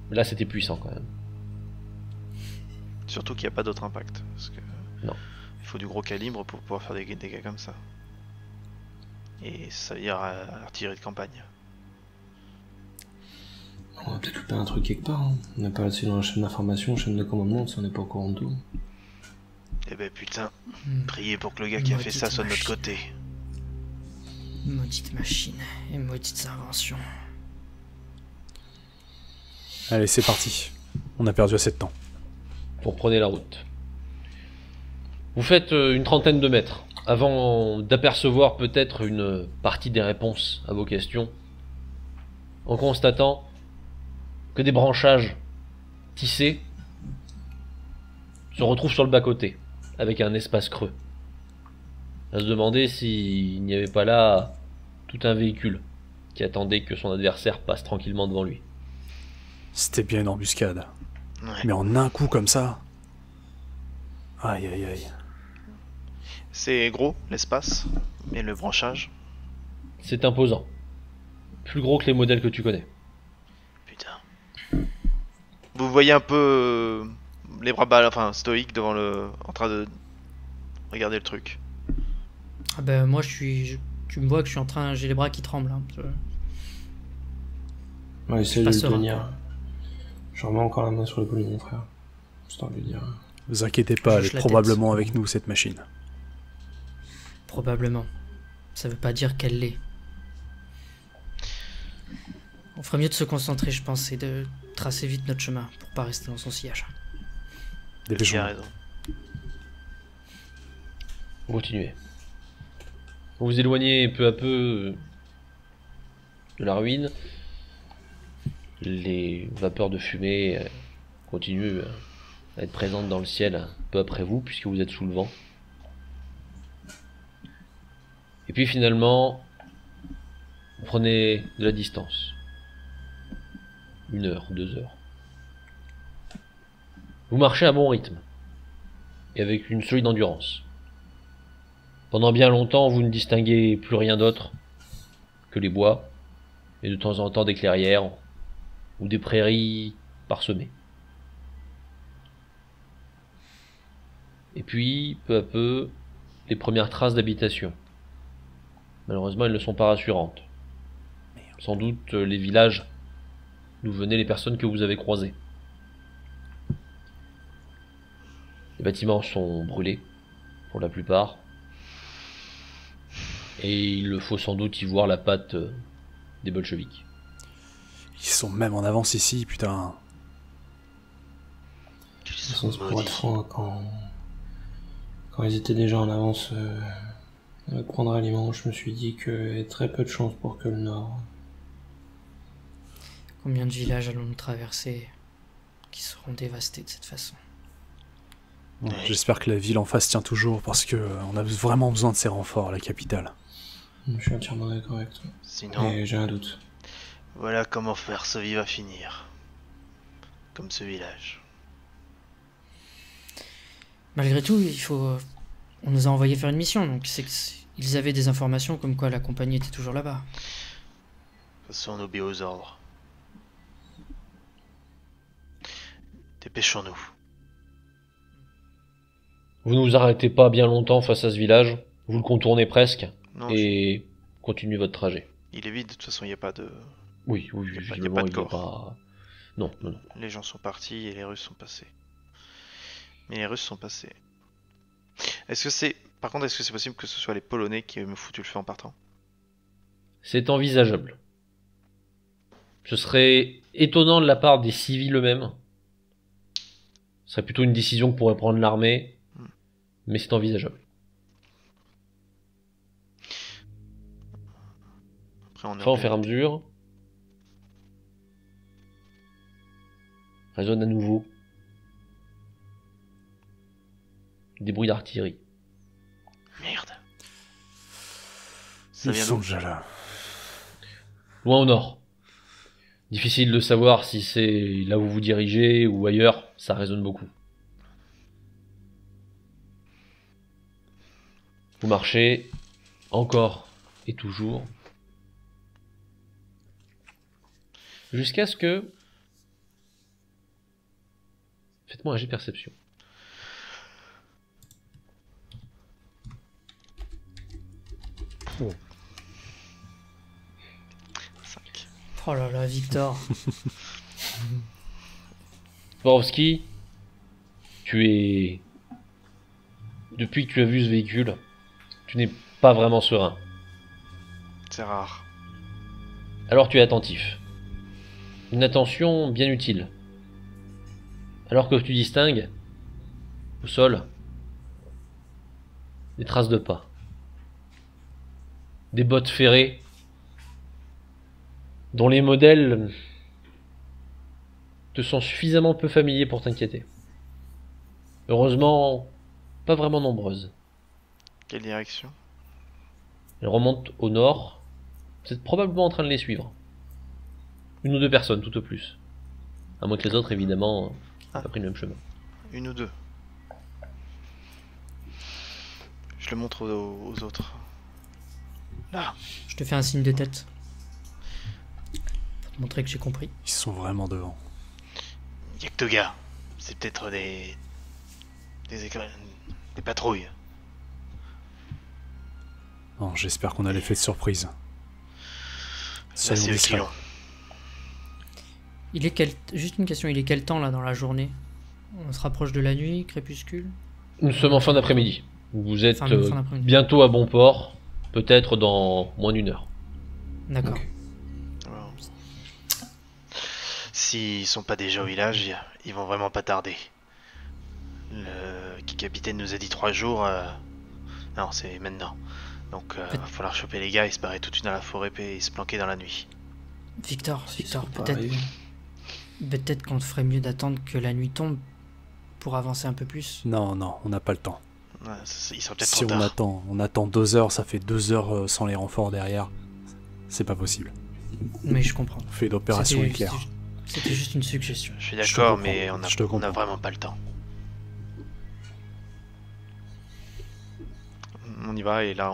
Mais là c'était puissant quand même. Surtout qu'il n'y a pas d'autre impact. Parce que Non. il faut du gros calibre pour pouvoir faire des dégâts comme ça. Et ça veut dire artillerie de campagne. On va peut-être louper un truc quelque part. Hein. On n'est pas assez dans la chaîne d'information, chaîne de commandement, si on n'est pas au courant de tout. Eh ben putain, Hmm. priez pour que le gars qui a fait ça Maudite soit de notre machine. côté. Maudite machine et maudites inventions. Allez, c'est parti. On a perdu assez de temps. Vous reprenez la route. Vous faites une trentaine de mètres avant d'apercevoir peut-être une partie des réponses à vos questions, en constatant que des branchages tissés se retrouvent sur le bas-côté, avec un espace creux. À se demander s'il n'y avait pas là tout un véhicule qui attendait que son adversaire passe tranquillement devant lui. C'était bien une embuscade. Ouais. Mais en un coup comme ça... Aïe aïe aïe. C'est gros, l'espace, mais le branchage, C'est imposant. Plus gros que les modèles que tu connais. putain. Vous voyez un peu les bras enfin stoïques devant le, en train de regarder le truc. Ah ben moi tu me vois que je suis en train, j'ai les bras qui tremblent. Hein. Ouais, essaye de pas le serein, tenir. quoi. Je remets encore la main sur l'épaule de mon frère. Histoire de lui dire. Vous inquiétez pas, elle Hoche est la probablement tête. avec nous, cette machine. Probablement. Ça veut pas dire qu'elle l'est. On ferait mieux de se concentrer, je pense, et de tracer vite notre chemin pour pas rester dans son sillage. Il a Dépêchons-nous. raison. Vous continuez. Vous vous éloignez peu à peu de la ruine. Les vapeurs de fumée continuent à être présentes dans le ciel un peu après vous, puisque vous êtes sous le vent. Et puis finalement, vous prenez de la distance. 1 heure, 2 heures. Vous marchez à bon rythme, et avec une solide endurance. Pendant bien longtemps, vous ne distinguez plus rien d'autre que les bois, et de temps en temps des clairières, ou des prairies parsemées. Et puis, peu à peu, les premières traces d'habitation. Malheureusement, elles ne sont pas rassurantes. Sans doute les villages d'où venaient les personnes que vous avez croisées. Les bâtiments sont brûlés, pour la plupart. Et il faut sans doute y voir la patte des bolcheviks. Ils sont même en avance ici, putain. De toute façon, pour être franc, quand ils étaient déjà en avance à prendre aliment, je me suis dit qu'il y avait très peu de chances pour que le Nord. Combien de villages allons-nous traverser qui seront dévastés de cette façon? Bon, Ouais. j'espère que la ville en face tient toujours, parce que on a vraiment besoin de ces renforts à la capitale. Je suis entièrement d'accord avec toi. Sinon, Mais j'ai un doute. voilà comment Varsovie va finir. Comme ce village. Malgré tout, on nous a envoyé faire une mission, donc ils avaient des informations comme quoi la compagnie était toujours là-bas. De toute façon, on obéit aux ordres. Dépêchons-nous. Vous ne vous arrêtez pas bien longtemps face à ce village, vous le contournez presque, Non, et continuez votre trajet. il est vide, de toute façon, il n'y a pas de... Oui, oui, Y a pas- visiblement, y a pas de il n'y a corps. pas... Non, non, non. Les gens sont partis et les Russes sont passés. Mais les Russes sont passés. Est-ce que c'est... Par contre, est-ce que c'est possible que ce soit les Polonais qui me foutu le feu en partant? C'est envisageable. Ce serait étonnant de la part des civils eux-mêmes. Ce serait plutôt une décision que pourrait prendre l'armée, mais c'est envisageable. Après, on est Enfin, en au fur et à mesure, résonne à nouveau des bruits d'artillerie. Merde. Ça Ils vient sont d'où? déjà là. Loin au nord. Difficile de savoir si c'est là où vous dirigez ou ailleurs, ça résonne beaucoup. Vous marchez encore et toujours jusqu'à ce que... Faites-moi un jet de perception. 5. Oh là là, Victor. Swarovski, tu es... Depuis que tu as vu ce véhicule, tu n'es pas vraiment serein. C'est rare. Alors tu es attentif. Une attention bien utile. Alors que tu distingues, au sol, des traces de pas. Des bottes ferrées, dont les modèles te sont suffisamment peu familiers pour t'inquiéter. Heureusement, pas vraiment nombreuses. Quelle direction? Elles remontent au nord. Vous êtes probablement en train de les suivre. Une ou deux personnes, tout au plus. À moins que les autres, évidemment, n'aient pas pris le même chemin. Une ou deux. Je le montre aux autres. Là. Je te fais un signe de tête. Pour te montrer que j'ai compris. Ils sont vraiment devant. Y'a que deux gars. C'est peut-être des patrouilles. Non, j'espère qu'on a l'effet de surprise. Là, Soyons c'est eux qui discrets. l'ont. Il est quel... Juste une question, il est quel temps là dans la journée? On se rapproche de la nuit, crépuscule? Nous sommes en fin d'après-midi. Vous êtes Fin d'après-midi. bientôt à bon port. Peut-être dans moins d'une heure. D'accord. Alors, s'ils sont pas déjà au village, ils vont vraiment pas tarder. Le capitaine nous a dit 3 jours. Non, c'est maintenant. Donc, va falloir choper les gars et se barrer toute une à la forêt et se planquer dans la nuit. Victor, S'ils Victor, sont pas peut-être arrivés. peut-être qu'on ferait mieux d'attendre que la nuit tombe pour avancer un peu plus. Non, non, on n'a pas le temps. Ouais, ils sont peut-être Si trop tard. on attend 2 heures, ça fait 2 heures sans les renforts derrière. C'est pas possible. Mais je comprends. On fait l'opération C'était- éclair. C'était juste une suggestion. Je suis Je te d'accord, comprends, mais je te on a comprends. vraiment pas le temps. On y va et là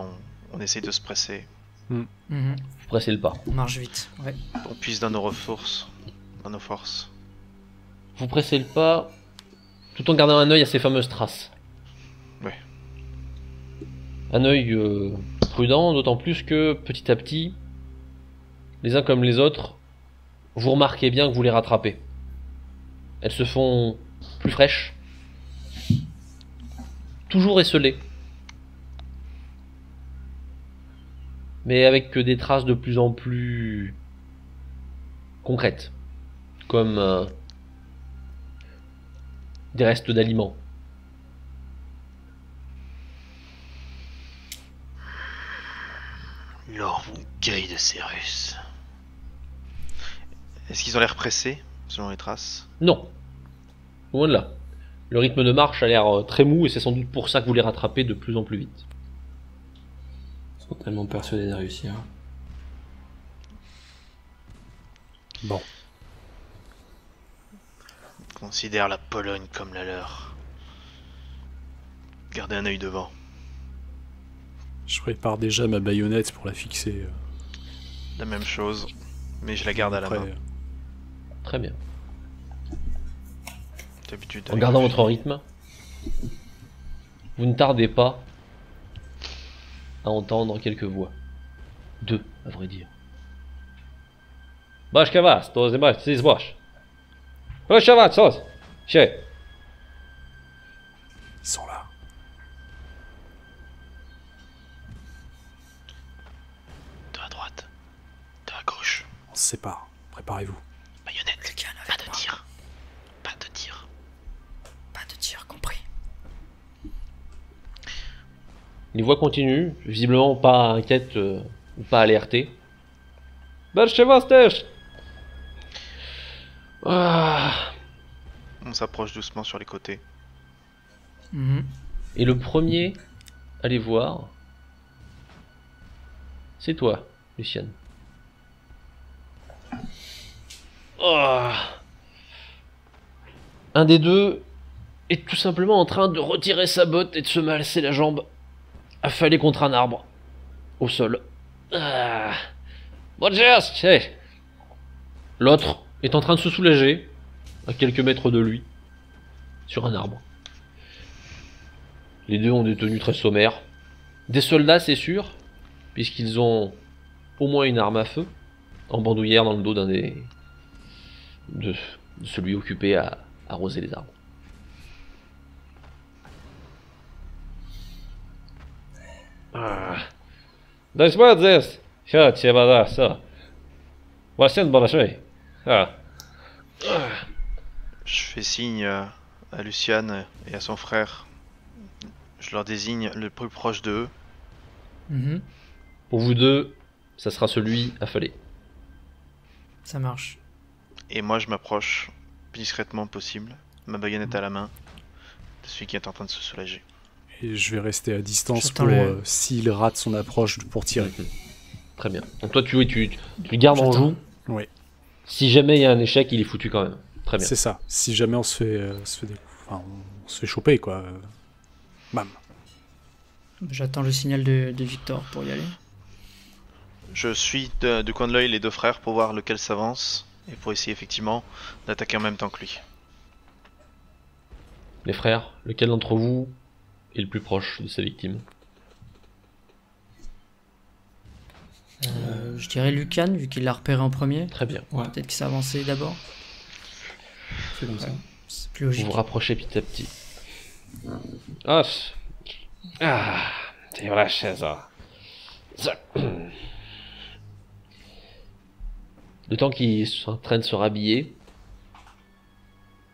on essaye de se presser. Mhm. Vous pressez le pas. On marche vite. Ouais. On puise dans nos ressources, dans nos forces. Vous pressez le pas tout en gardant un œil à ces fameuses traces. Ouais. Un œil prudent, d'autant plus que petit à petit, les uns comme les autres, vous remarquez bien que vous les rattrapez. Elles se font plus fraîches, toujours esselées, mais avec des traces de plus en plus concrètes, comme des restes d'aliments. L'orgueil de Cyrus. Est-ce qu'ils ont l'air pressés, selon les traces? Non, loin de là. Le rythme de marche a l'air très mou et c'est sans doute pour ça que vous les rattrapez de plus en plus vite. Ils sont tellement persuadés de réussir. Bon, Ils considèrent la Pologne comme la leur. Gardez un œil devant. je prépare déjà ma baïonnette pour la fixer. La même chose, mais je la garde à la Après, main. Très bien. D'habitude. En avec gardant le votre fusil. rythme, vous ne tardez pas à entendre quelques voix. 2, à vrai dire. Bashka vas, to zebach, ty zbosh. Proszę sos, się. Ils sont là. Deux à droite, deux à gauche. On se sépare. Préparez-vous. Baïonnette, pas de tir. Pas de tir. Pas de tir compris. Les voix continuent, visiblement pas inquiètes ou pas alertées. Bashka vas też. Ah. On s'approche doucement sur les côtés. Mhm. Et le premier à les voir, c'est toi, Luciane. Ah. Un des deux est tout simplement en train de retirer sa botte et de se masser la jambe, affalé contre un arbre, au sol. Ah. Bon geste, hey. L'autre est en train de se soulager, à quelques mètres de lui, sur un arbre. Les deux ont des tenues très sommaires. Des soldats, c'est sûr, puisqu'ils ont au moins une arme à feu. en bandoulière dans le dos d'un des... de celui occupé à arroser les arbres. Да смотри здесь. Сейчас тебе вода, все. Васен большой. Ah. Je fais signe à Luciane et à son frère. Je leur désigne le plus proche d'eux. Mhm. Pour vous deux, ça sera celui affalé. Ça marche. Et moi, je m'approche discrètement possible, ma baïonnette à la main, de celui qui est en train de se soulager. Et je vais rester à distance J'attends pour, le- s'il rate son approche, pour tirer. Très bien. Donc toi, tu le gardes en J'attends. joue. Oui, Si jamais il y a un échec, il est foutu quand même. Très bien. c'est ça. Si jamais on se fait, enfin, on se fait choper, quoi. Bam. J'attends le signal de Victor pour y aller. Je suis du coin de l'œil les deux frères pour voir lequel s'avance et pour essayer effectivement d'attaquer en même temps que lui. Les frères, lequel d'entre vous est le plus proche de sa victime? Je dirais Lucan, vu qu'il l'a repéré en premier. Très bien. Ouais, Peut-être qu'il s'est avancé d'abord. c'est comme ça. C'est plus Vous logique. vous rapprochez petit à petit. Ah, c'est vrai, c'est ça. Le temps qu'il est en train de se rhabiller,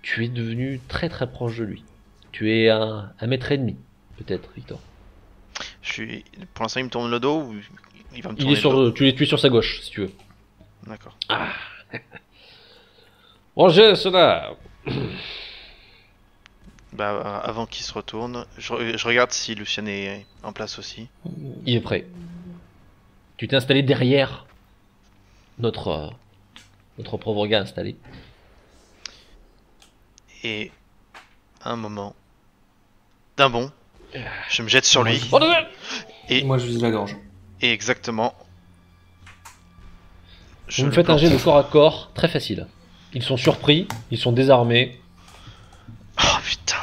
tu es devenu très très proche de lui. Tu es à 1,5 m, peut-être, Victor. Pour l'instant, il me tourne le dos ou il va me Il tourner est sur, le dos? tu es sur sa gauche, si tu veux. D'accord. Roger, cela. Bah, avant qu'il se retourne, je regarde si Luciane est en place aussi. Il est prêt. Tu t'es installé derrière notre pauvre gars installé. Et à un moment, d'un bond, je me jette sur lui. Oh, non, non. Et, Moi, je vise la gorge. et exactement. Vous me le faites un plante. jet de corps à corps très facile. Ils sont surpris, ils sont désarmés. Oh putain.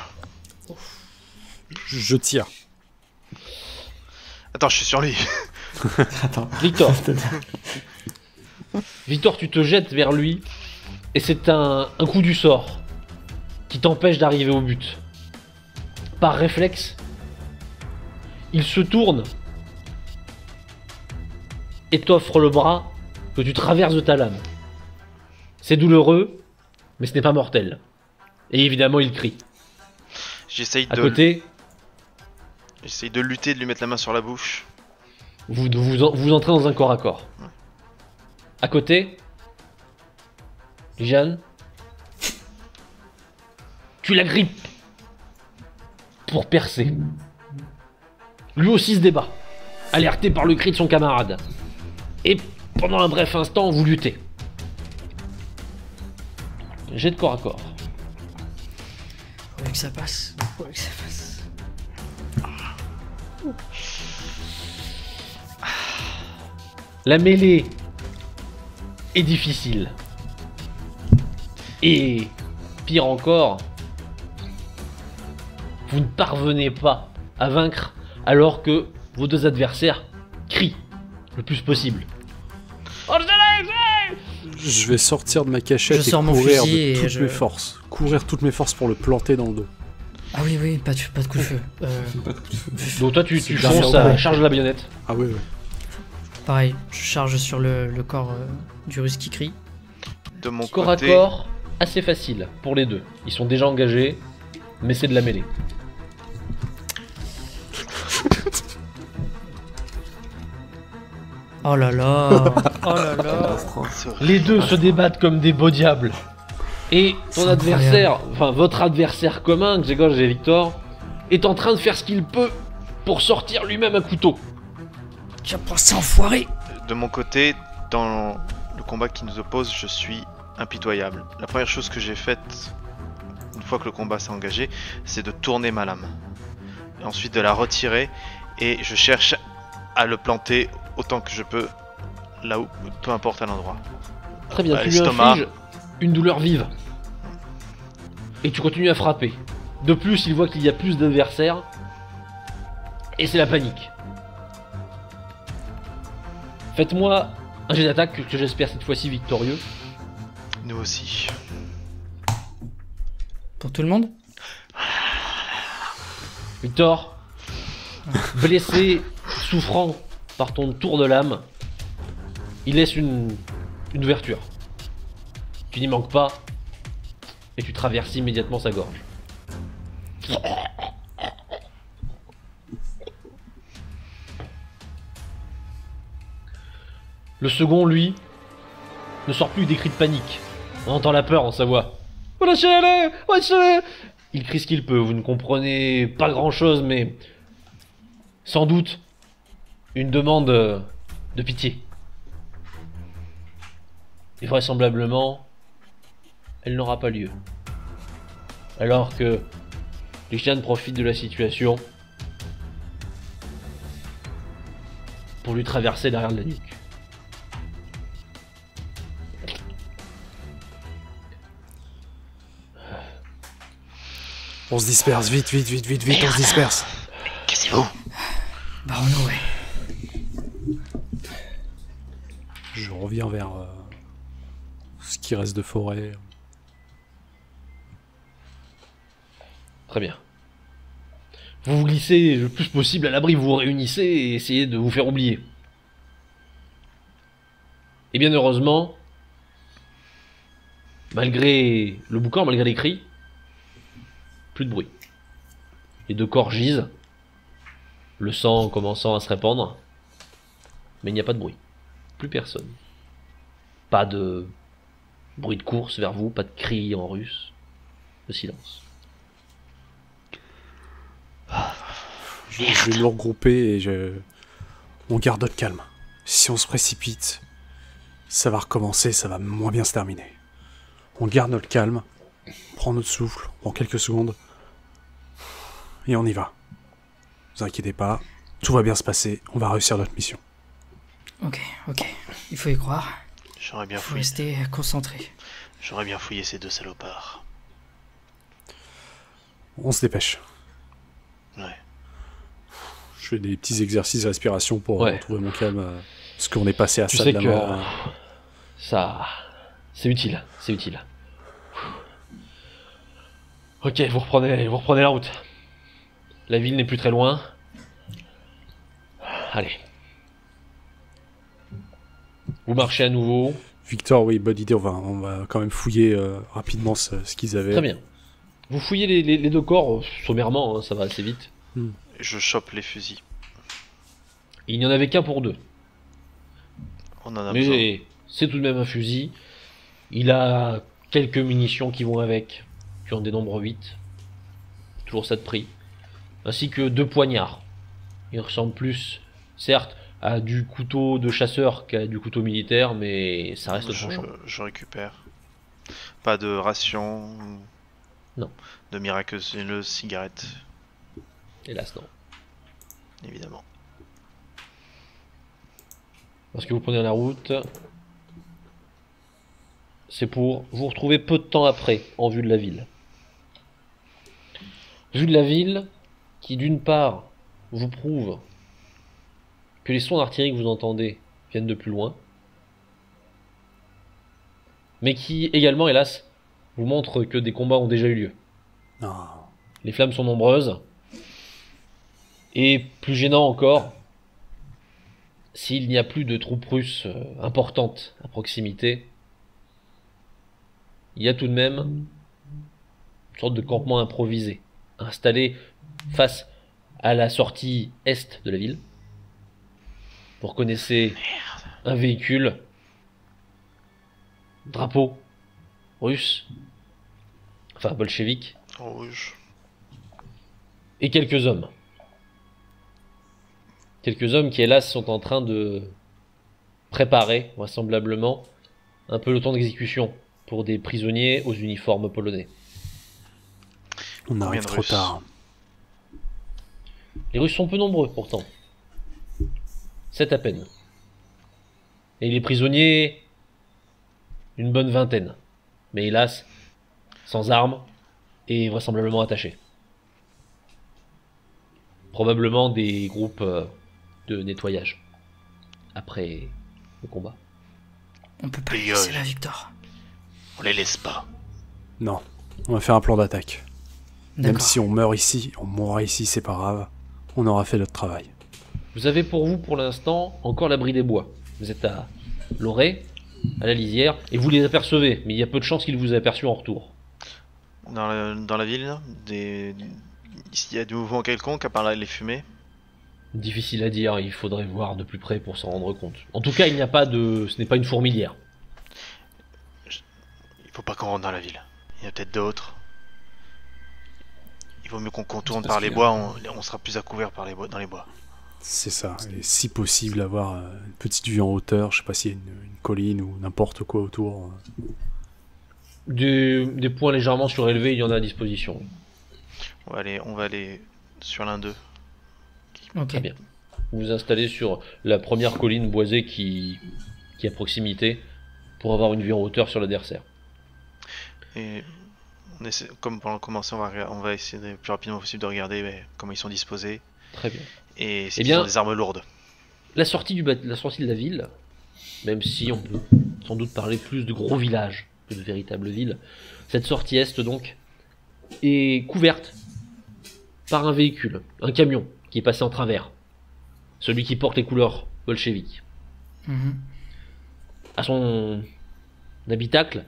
Je tire. Attends, je suis sur lui. Attends. Victor, Victor, tu te jettes vers lui et c'est un coup du sort qui t'empêche d'arriver au but. Par réflexe, il se tourne et t'offre le bras que tu traverses de ta lame. C'est douloureux, mais ce n'est pas mortel. Et évidemment, il crie. J'essaye À de, côté, j'essaye de lutter, de lui mettre la main sur la bouche. vous entrez dans un corps à corps. À côté, Jeanne, tu la grippes pour percer. Lui aussi se débat, alerté par le cri de son camarade. Et pendant un bref instant, vous luttez. Jet de corps à corps. Faut que ça passe. Faut que ça passe. La mêlée est difficile. Et pire encore, vous ne parvenez pas à vaincre alors que vos deux adversaires crient le plus possible. Je vais sortir de ma cachette Je et sors mon courir fusil de et toutes je- mes forces. Courir toutes mes forces pour le planter dans le dos. Ah oui, oui, pas de coup de feu. Pas de coup de feu. Donc toi tu C'est fonces bien, à ouais. charge de la baïonnette. Ah oui, oui. Pareil, je charge sur le corps du russe qui crie. De mon Corps à côté, corps, assez facile pour les deux. Ils sont déjà engagés, mais c'est de la mêlée. Oh là là. Oh là là. Catastrophe. c'est horrible. Les deux se débattent comme des beaux diables. Et ton C'est adversaire, enfin votre adversaire commun, Grzegorz et Victor, est en train de faire ce qu'il peut pour sortir lui-même un couteau. Tu as pensé enfoiré. De mon côté, dans le combat qui nous oppose, je suis impitoyable. La première chose que j'ai faite, une fois que le combat s'est engagé, c'est de tourner ma lame. Et ensuite de la retirer, et je cherche à le planter autant que je peux, là où, peu importe à l'endroit. Très bien, À tu lui l'estomac. infliges une douleur vive. Et tu continues à frapper. De plus, il voit qu'il y a plus d'adversaires. Et c'est la panique. Faites-moi Un jet d'attaque que j'espère cette fois-ci victorieux. Nous aussi. Pour tout le monde? Victor, blessé, souffrant par ton tour de lame, il laisse une ouverture. Tu n'y manques pas et tu traverses immédiatement sa gorge. Le second, lui, ne sort plus des cris de panique. On entend la peur dans sa voix. Oh, lâchez-le! Lâchez-le! Il crie ce qu'il peut, vous ne comprenez pas grand-chose, mais sans doute une demande de pitié. Et vraisemblablement, elle n'aura pas lieu. Alors que les chiens profitent de la situation pour lui traverser derrière la nuque. On se disperse, vite, vite, vite, vite, vite, on se disperse. Cassez-vous. Barreau, ouais. Je reviens vers ce qui reste de forêt. Très bien. Vous vous glissez le plus possible à l'abri, vous vous réunissez et essayez de vous faire oublier. Et bien heureusement, malgré le boucan, malgré les cris, plus de bruit. Les deux corps gisent, le sang commençant à se répandre, mais il n'y a pas de bruit. Plus personne. Pas de bruit de course vers vous, pas de cris en russe. Le silence. Je vais me regrouper et on garde notre calme. Si on se précipite, ça va recommencer, ça va moins bien se terminer. On garde notre calme, prend notre souffle, prend quelques secondes, et on y va. Ne vous inquiétez pas, tout va bien se passer, on va réussir notre mission. Ok, ok. Il faut y croire. J'aurais bien Il faut fouillé. rester concentré. J'aurais bien fouillé ces deux salopards. On se dépêche. Ouais. Je fais des petits exercices de respiration pour Ouais. retrouver mon calme, parce qu'on est passé à Tu ça sais de la que mort. Hein. ça, c'est utile, c'est utile. Ok, vous reprenez la route. La ville n'est plus très loin. Allez. Vous marchez à nouveau. Victor, oui, bonne idée, on va quand même fouiller rapidement ce qu'ils avaient. Très bien. Vous fouillez les deux corps sommairement, hein, ça va assez vite. Je chope les fusils. Il n'y en avait qu'un pour deux. On en a besoin. Mais c'est tout de même un fusil. Il a quelques munitions qui vont avec. Tu en dénombres 8. Toujours ça de prix. Ainsi que 2 poignards. Il ressemble plus, certes, à du couteau de chasseur qu'à du couteau militaire, mais ça reste tranchant. Je récupère. Pas de ration. Non. De miraculeuse cigarette, Hélas, non. évidemment. Parce que vous prenez la route, c'est pour vous retrouver peu de temps après, en vue de la ville. Vue de la ville, qui d'une part vous prouve que les sons d'artillerie que vous entendez viennent de plus loin, mais qui également, hélas, vous montre que des combats ont déjà eu lieu. Non. Les flammes sont nombreuses, et plus gênant encore, s'il n'y a plus de troupes russes importantes à proximité, il y a tout de même une sorte de campement improvisé, installé face à la sortie est de la ville. Vous reconnaissez un véhicule, drapeau russe, enfin bolchevique, En rouge. et quelques hommes. Quelques hommes qui, hélas, sont en train de préparer, vraisemblablement, un peloton d'exécution pour des prisonniers aux uniformes polonais. On arrive de trop Russes tard. Les Russes sont peu nombreux, pourtant. 7 à peine. Et les prisonniers, une bonne vingtaine. Mais hélas, sans armes et vraisemblablement attachés. Probablement des groupes de nettoyage après le combat. On peut pas les Dégage. laisser là, Victor. On les laisse pas. Non, on va faire un plan d'attaque. Même D'accord. si on meurt ici, on mourra ici, c'est pas grave. On aura fait notre travail. Vous avez pour vous, pour l'instant, encore l'abri des bois. Vous êtes à l'orée, à la lisière, et vous les apercevez, mais il y a peu de chances qu'ils vous aient aperçus en retour. Dans la ville, il y a du mouvement quelconque à part les fumées. Difficile à dire, il faudrait voir de plus près pour s'en rendre compte. En tout cas, il n'y a pas de... ce n'est pas une fourmilière. Il faut pas qu'on rentre dans la ville. Il y en a peut-être d'autres. Il vaut mieux qu'on contourne C'est par parce les qu'il y bois, a- on sera plus à couvert par les bois, dans les bois. C'est ça. Et si possible, avoir une petite vue en hauteur. Je sais pas s'il y a une colline ou n'importe quoi autour. Des points légèrement surélevés, il y en a à disposition. On va aller sur l'un d'eux. Ok. Très bien. Vous vous installez sur la première colline boisée qui est à proximité pour avoir une vue en hauteur sur l'adversaire. Et comme pendant commencer, on va essayer le plus rapidement possible de regarder comment ils sont disposés Très bien. et Eh s'ils bien- ont des armes lourdes. La sortie la sortie de la ville, même si on peut sans doute parler plus de gros villages que de véritables villes, cette sortie est donc est couverte par un véhicule, un camion qui est passé en travers, celui qui porte les couleurs bolcheviques. Mhm. À son habitacle,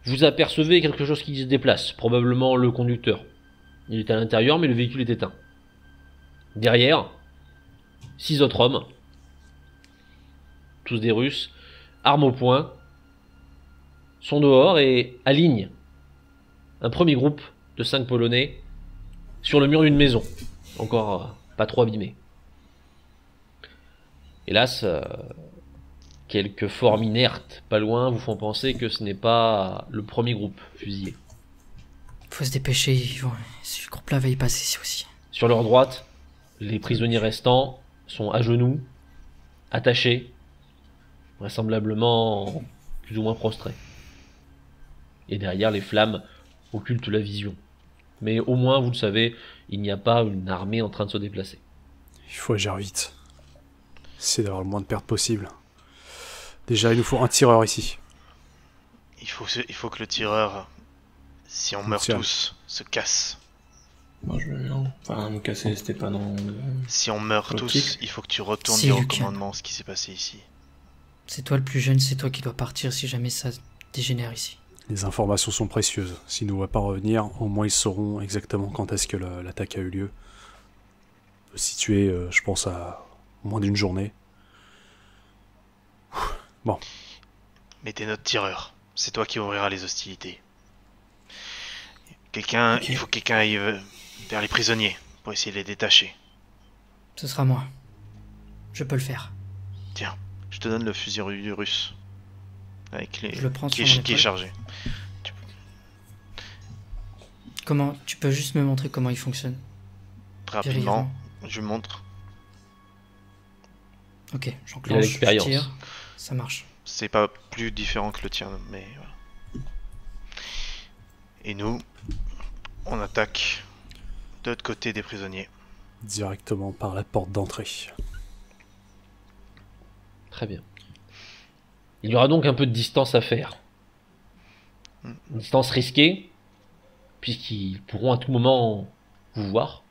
vous apercevez quelque chose qui se déplace, probablement le conducteur. Il est à l'intérieur, mais le véhicule est éteint. Derrière, 6 autres hommes, tous des Russes, armes au poing, sont dehors et alignent un premier groupe de 5 Polonais sur le mur d'une maison, encore pas trop abîmée. Hélas, quelques formes inertes pas loin vous font penser que ce n'est pas le premier groupe fusillé. Faut se dépêcher, ce groupe-là va y passer ici aussi. Sur leur droite, les prisonniers restants sont à genoux, attachés, vraisemblablement plus ou moins prostrés. Et derrière, les flammes occultent la vision. Mais au moins, vous le savez, il n'y a pas une armée en train de se déplacer. Il faut agir vite. C'est d'avoir le moins de pertes possible. Déjà, il nous faut un tireur ici. Il faut que le tireur, si on meurt Tiens. tous, se casse. Moi je veux bien. Enfin, me casser, c'était pas dans. Si on meurt tous, Optique. il faut que tu retournes Si, dire au Lucas. commandement ce qui s'est passé ici. C'est toi le plus jeune, c'est toi qui dois partir si jamais ça dégénère ici. Les informations sont précieuses. S'ils ne nous voient pas revenir, au moins ils sauront exactement quand est-ce que l'attaque a eu lieu. On peut se situer, je pense, à moins d'une journée. Bon, Mais t'es notre tireur. C'est toi qui ouvrira les hostilités. Quelqu'un, Ok. il faut que quelqu'un aille vers les prisonniers pour essayer de les détacher. Ce sera moi. Je peux le faire. Tiens, je te donne le fusil russe. Avec les... Je le prends qui, sur mon est, qui est épaule. chargé. Comment? Tu peux juste me montrer comment il fonctionne? Très rapidement, Brièvement. je lui montre. Ok, Il a j'enclenche, je l'expérience. tire. Ça marche. C'est pas plus différent que le tien, mais voilà. Et nous, on attaque de l'autre côté des prisonniers. directement par la porte d'entrée. Très bien. Il y aura donc un peu de distance à faire. Une distance risquée, puisqu'ils pourront à tout moment vous voir.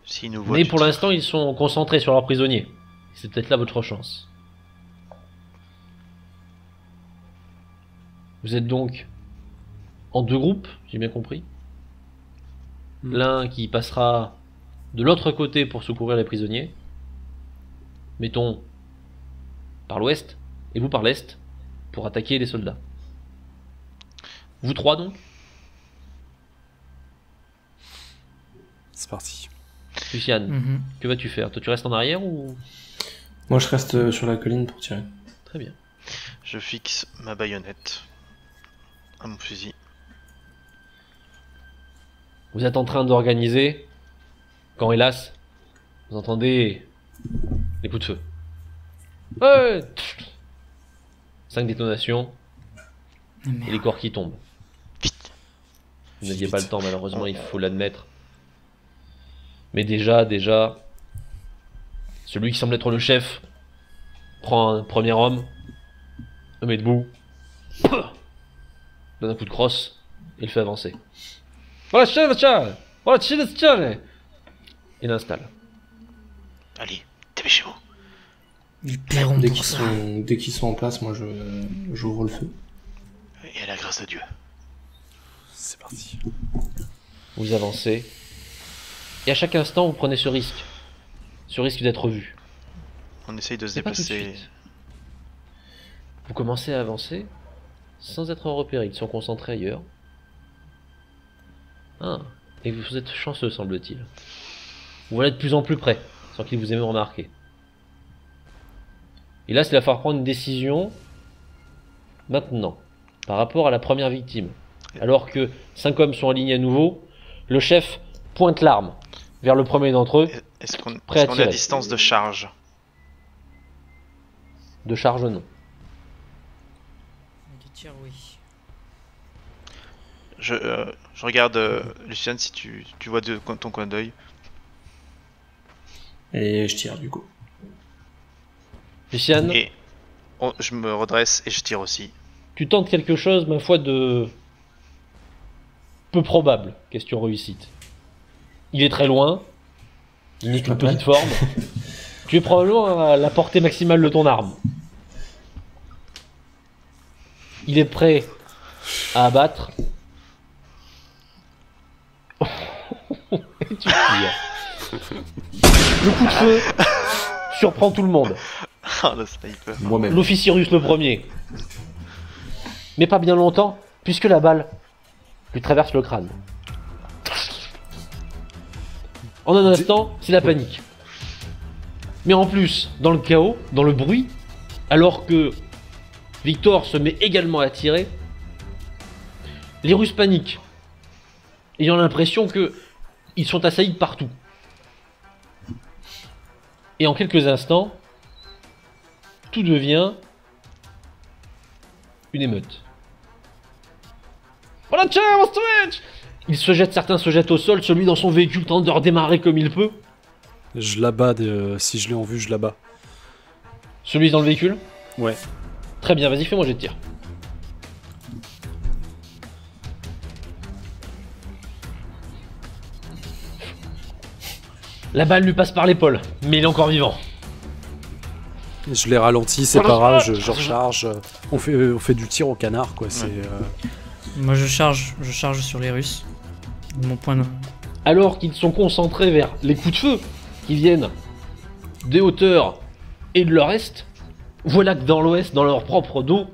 S'ils nous voient Mais du pour tir. l'instant, ils sont concentrés sur leurs prisonniers. C'est peut-être là votre chance. Vous êtes donc en deux groupes, j'ai bien compris. L'un qui passera de l'autre côté pour secourir les prisonniers. Mettons par l'ouest, et vous par l'est, pour attaquer les soldats. Vous trois donc? C'est parti. Luciane, Mhm. que vas-tu faire? Toi tu restes en arrière ou... Moi je reste sur la colline pour tirer. Très bien. Je fixe ma baïonnette à mon fusil. Vous êtes en train d'organiser, quand hélas, vous entendez les coups de feu. Ouais 5 détonations Ah, et merde. les corps qui tombent. Vite. Vous n'aviez pas le temps malheureusement, il faut l'admettre. Mais déjà, celui qui semble être le chef prend un premier homme, Le met debout. Donne un coup de crosse et le fait avancer. Voilà, il l'installe. Allez, dépêchez-vous. Ils paieront Dès pour qu'ils ça. sont en place, moi j'ouvre le feu. Et à la grâce de Dieu. C'est parti. Vous avancez. Et à chaque instant, vous prenez ce risque. Ce risque d'être vu. On essaye de se C'est pas tout de déplacer. suite. Vous commencez à avancer sans être repéré, ils sont concentrés ailleurs. Ah, et vous êtes chanceux, semble-t-il. Vous voilà de plus en plus près, sans qu'ils vous aient remarqué. Et là, c'est va falloir prendre une décision maintenant, par rapport à la première victime. Alors que 5 hommes sont alignés à nouveau, le chef pointe l'arme vers le premier d'entre eux, Est-ce qu'on Prêt à est à tirer. distance de charge? de charge non. Du tir, oui. Je regarde Luciane si tu vois ton coin d'œil. Et je tire du coup. Luciane, Et je me redresse et je tire aussi. tu tentes quelque chose, ma foi, de peu probable, question réussite. Il est très loin, il n'est qu'une petite forme. Tu es probablement à la portée maximale de ton arme. Il est prêt à abattre. Et tu tires. Le coup de feu surprend tout le monde. Ah, le sniper. Moi-même. L'officier russe le premier. Mais pas bien longtemps, puisque la balle lui traverse le crâne. En un instant, c'est la panique. Mais en plus, dans le chaos, dans le bruit, alors que Victor se met également à tirer, les Russes paniquent, ayant l'impression que ils sont assaillis de partout. Et en quelques instants, tout devient une émeute. Certains se jettent au sol, celui dans son véhicule tente de redémarrer comme il peut. Je l'abats, si je l'ai en vue, je l'abats. Celui dans le véhicule. Ouais. Très bien, vas-y, fais-moi jet de tir. La balle lui passe par l'épaule, mais il est encore vivant. Je l'ai ralenti, c'est pas grave, je recharge. On fait du tir au canard, quoi. C'est. Moi je charge sur les Russes. De mon point de... Alors qu'ils sont concentrés vers les coups de feu qui viennent des hauteurs et de leur est, voilà que dans l'ouest, dans leur propre dos,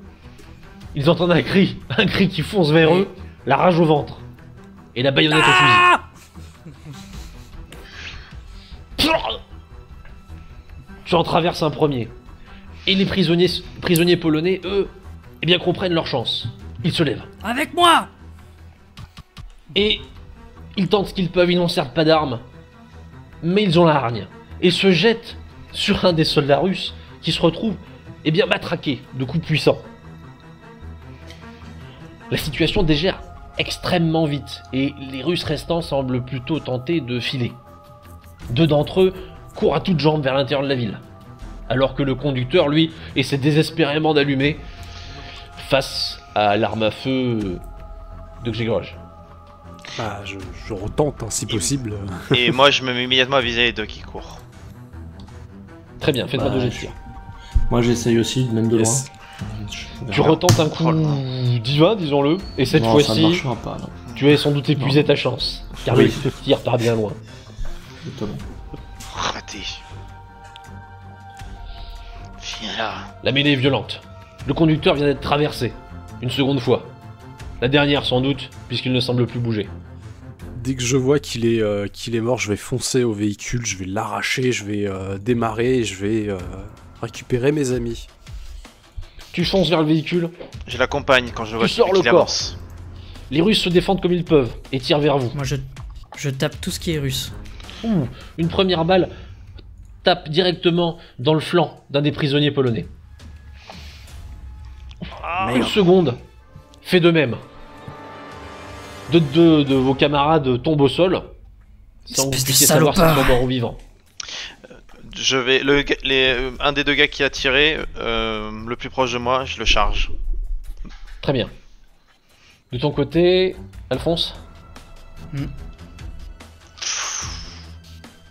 ils entendent un cri qui fonce vers eux, la rage au ventre et la baïonnette au fusil. Tu en traverses un premier. Et les prisonniers polonais, eux, eh bien comprennent leur chance. Ils se lèvent. Avec moi! Et ils tentent ce qu'ils peuvent, ils n'en servent pas d'armes. Mais ils ont la hargne. Et se jettent sur un des soldats russes qui se retrouve, eh bien, matraqué de coups puissants. La situation dégère extrêmement vite. Et les Russes restants semblent plutôt tenter de filer. 2 d'entre eux courent à toutes jambes vers l'intérieur de la ville. Alors que le conducteur, lui, essaie désespérément d'allumer face à l'arme à feu de Grzegorz. Bah, je retente, hein, si possible. Et moi, je me mets immédiatement à viser les deux qui courent. Très bien, faites-moi Bah, 2 jets de tir. Moi j'essaye aussi, même de Yes. loin. Tu retentes un coup Oh là. divin, disons-le, et cette Non, ça ne fois-ci, marchera pas, non. tu as sans doute épuisé ta chance. Car Oui. le tir part bien loin. Exactement. Raté. Viens là. La mêlée est violente. Le conducteur vient d'être traversé. Une seconde fois. La dernière sans doute, puisqu'il ne semble plus bouger. Dès que je vois qu'il est mort, je vais foncer au véhicule, je vais l'arracher, je vais démarrer, et je vais récupérer mes amis. Tu fonces vers le véhicule. Je l'accompagne quand je vois sors qu'il le corps. avance. Les Russes se défendent comme ils peuvent et tirent vers vous. Moi je tape tout ce qui est russe. Ouh, une première balle tape directement dans le flanc d'un des prisonniers polonais. Une seconde fait de même. Deux de vos camarades tombent au sol sans que vous Espèce de puissiez savoir s'ils salopard. sont morts ou vivants. je vais un des deux gars qui a tiré, le plus proche de moi, je le charge. Très bien. De ton côté, Alphonse?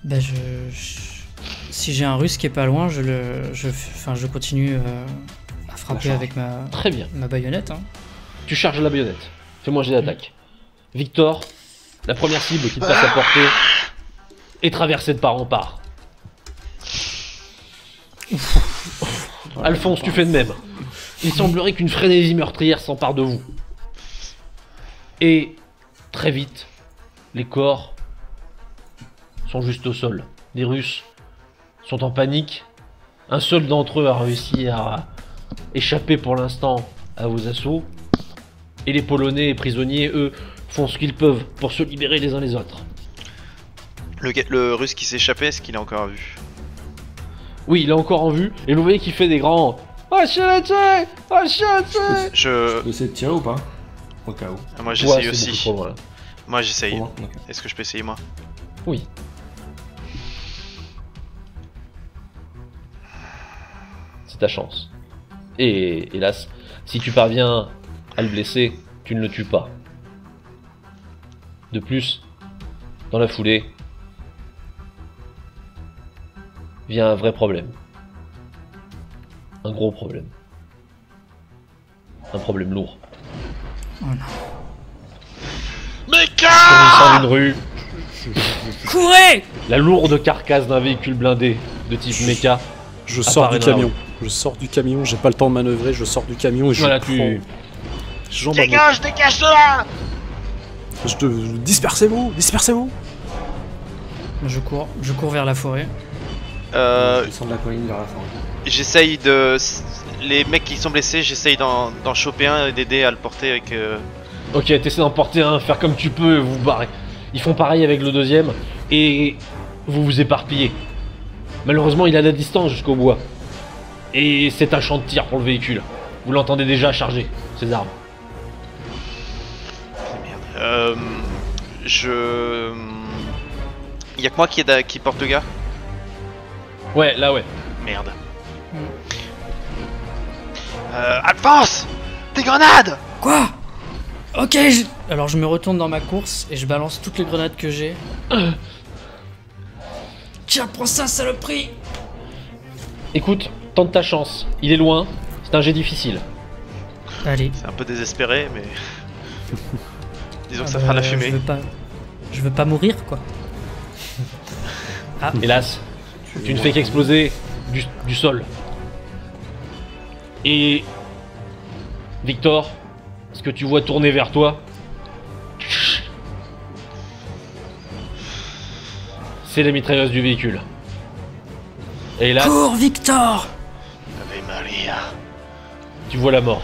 Bah si j'ai un russe qui est pas loin, je continue à frapper avec Très bien. ma baïonnette. Hein. Tu charges la baïonnette. Fais-moi un jet d'attaque. Victor, la première cible qui te passe à portée est traversée de part en part. Alphonse, tu fais de même. Il semblerait qu'une frénésie meurtrière s'empare de vous. Et très vite, les corps sont juste au sol. Les Russes sont en panique. Un seul d'entre eux a réussi à échapper pour l'instant à vos assauts. Et les Polonais et prisonniers, eux, font ce qu'ils peuvent pour se libérer les uns les autres. Le russe qui s'est échappé, est-ce qu'il est encore vu? Oui, il est encore en vue. Et vous voyez qu'il fait des grands... Je... Tu peux essayer de tirer ou pas? Au cas où. Moi Ouais, j'essaye c'est aussi. beaucoup trop loin, là. Moi j'essaye. Pour moi, ok. Est-ce que je peux essayer moi? Oui. C'est ta chance. Et hélas, si tu parviens à le blesser, tu ne le tues pas. De plus, dans la foulée, vient un vrai problème. Un gros problème. Un problème lourd. Oh non. Sortissant d'une rue, Courez! la lourde carcasse d'un véhicule blindé de type mecha. Je sors du apparaît dans la camion. rue. Je sors du camion, j'ai pas le temps de manœuvrer, je sors du camion et je Voilà, prends... tu... Jambe à main. Dégage de là! Dispersez-vous, dispersez-vous. Je cours vers la forêt. Je descends de la colline vers la forêt. J'essaye de... Les mecs qui sont blessés, j'essaye d'en choper un et d'aider à le porter avec... Ok, t'essaies d'en porter un, faire comme tu peux et vous barrez. Ils font pareil avec le deuxième et vous vous éparpillez. Malheureusement, il a la distance jusqu'au bois. Et c'est un champ de tir pour le véhicule. Vous l'entendez déjà charger, ses armes. Y'a que moi qui porte le gars? Ouais, là ouais. Merde. Alphonse! Des grenades! Quoi? Ok, alors je me retourne dans ma course et je balance toutes les grenades que j'ai. Tiens, prends ça, saloperie! Écoute, tente ta chance. Il est loin, c'est un jet difficile. Allez. C'est un peu désespéré, mais... Disons que ça Ah fera bah, la fumée. Je veux pas mourir, quoi. Hélas, tu ne fais qu'exploser du sol. Et... Victor, ce que tu vois tourner vers toi... C'est la mitrailleuse du véhicule. Et hélas, Cours, Victor! Ave Maria. tu vois la mort.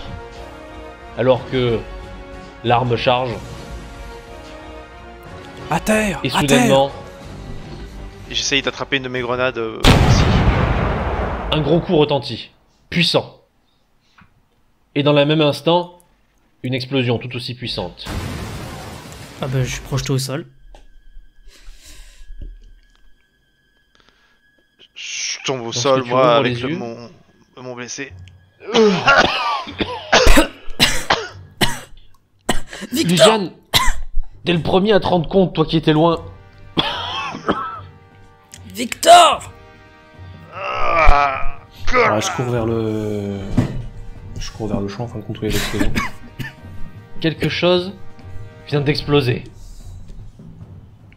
Alors que l'arme charge, À terre, et à terre. soudainement, Et j'essaye d'attraper une de mes grenades aussi. un gros coup retentit, puissant. Et dans le même instant, une explosion tout aussi puissante. Ah bah, je suis projeté au sol. Je tombe au Lorsque sol, tu moi, rouvres avec les yeux. mon blessé. Luciane, t'es le premier à te rendre compte, toi qui étais loin. Victor! Ouais, je cours vers le champ afin de contrôler l'explosion. Quelque chose vient d'exploser.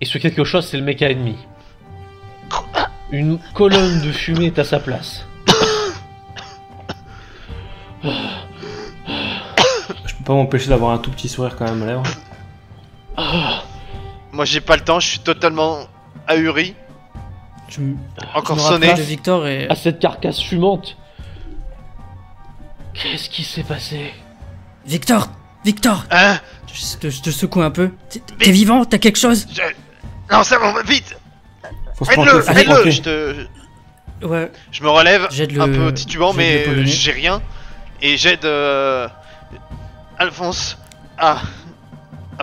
Et ce quelque chose, c'est le méca ennemi. Une colonne de fumée est à sa place. Je peux pas m'empêcher d'avoir un tout petit sourire quand même à lèvres. Moi j'ai pas le temps, je suis totalement ahuri. Je me Encore me sonné. rapproche de Victor et... À cette carcasse fumante. Qu'est-ce qui s'est passé? Victor! Victor! Hein? Je te secoue un peu. T'es vivant? T'as quelque chose? Non, ça va, vite! Faut se Aide-le! planquer, faut se Aide-le! planquer. Ouais. Je me relève, J'aide un le- peu titubant, j'aide le mais Polonais. j'ai rien. Et j'aide Alphonse à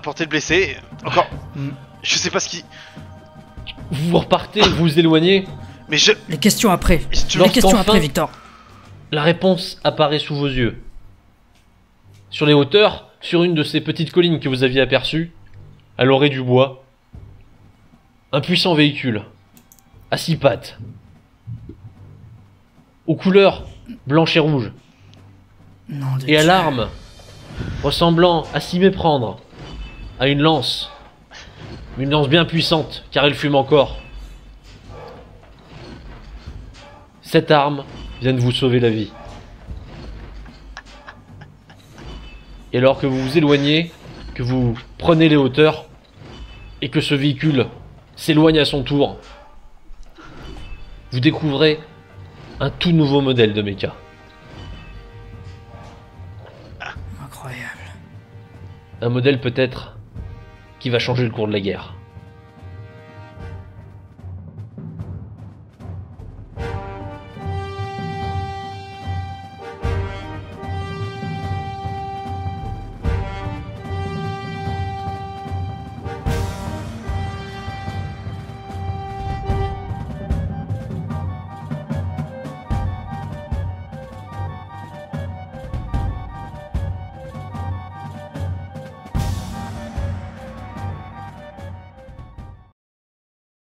porter le blessé. Encore. Mm. Je sais pas ce qui. Vous repartez, vous vous éloignez. Mais je... Les questions après. Tu- Les questions Lorsqu'enfin- après, Victor. La réponse apparaît sous vos yeux. Sur les hauteurs, sur une de ces petites collines que vous aviez aperçues, à l'orée du bois, un puissant véhicule, à 6 pattes, aux couleurs blanche et rouge, Non, de et à Dieu. l'arme, ressemblant à s'y méprendre, à une lance bien puissante, car elle fume encore. Cette arme vient de vous sauver la vie. Et alors que vous vous éloignez, que vous prenez les hauteurs, et que ce véhicule s'éloigne à son tour, vous découvrez un tout nouveau modèle de mecha. Incroyable. Un modèle peut-être qui va changer le cours de la guerre.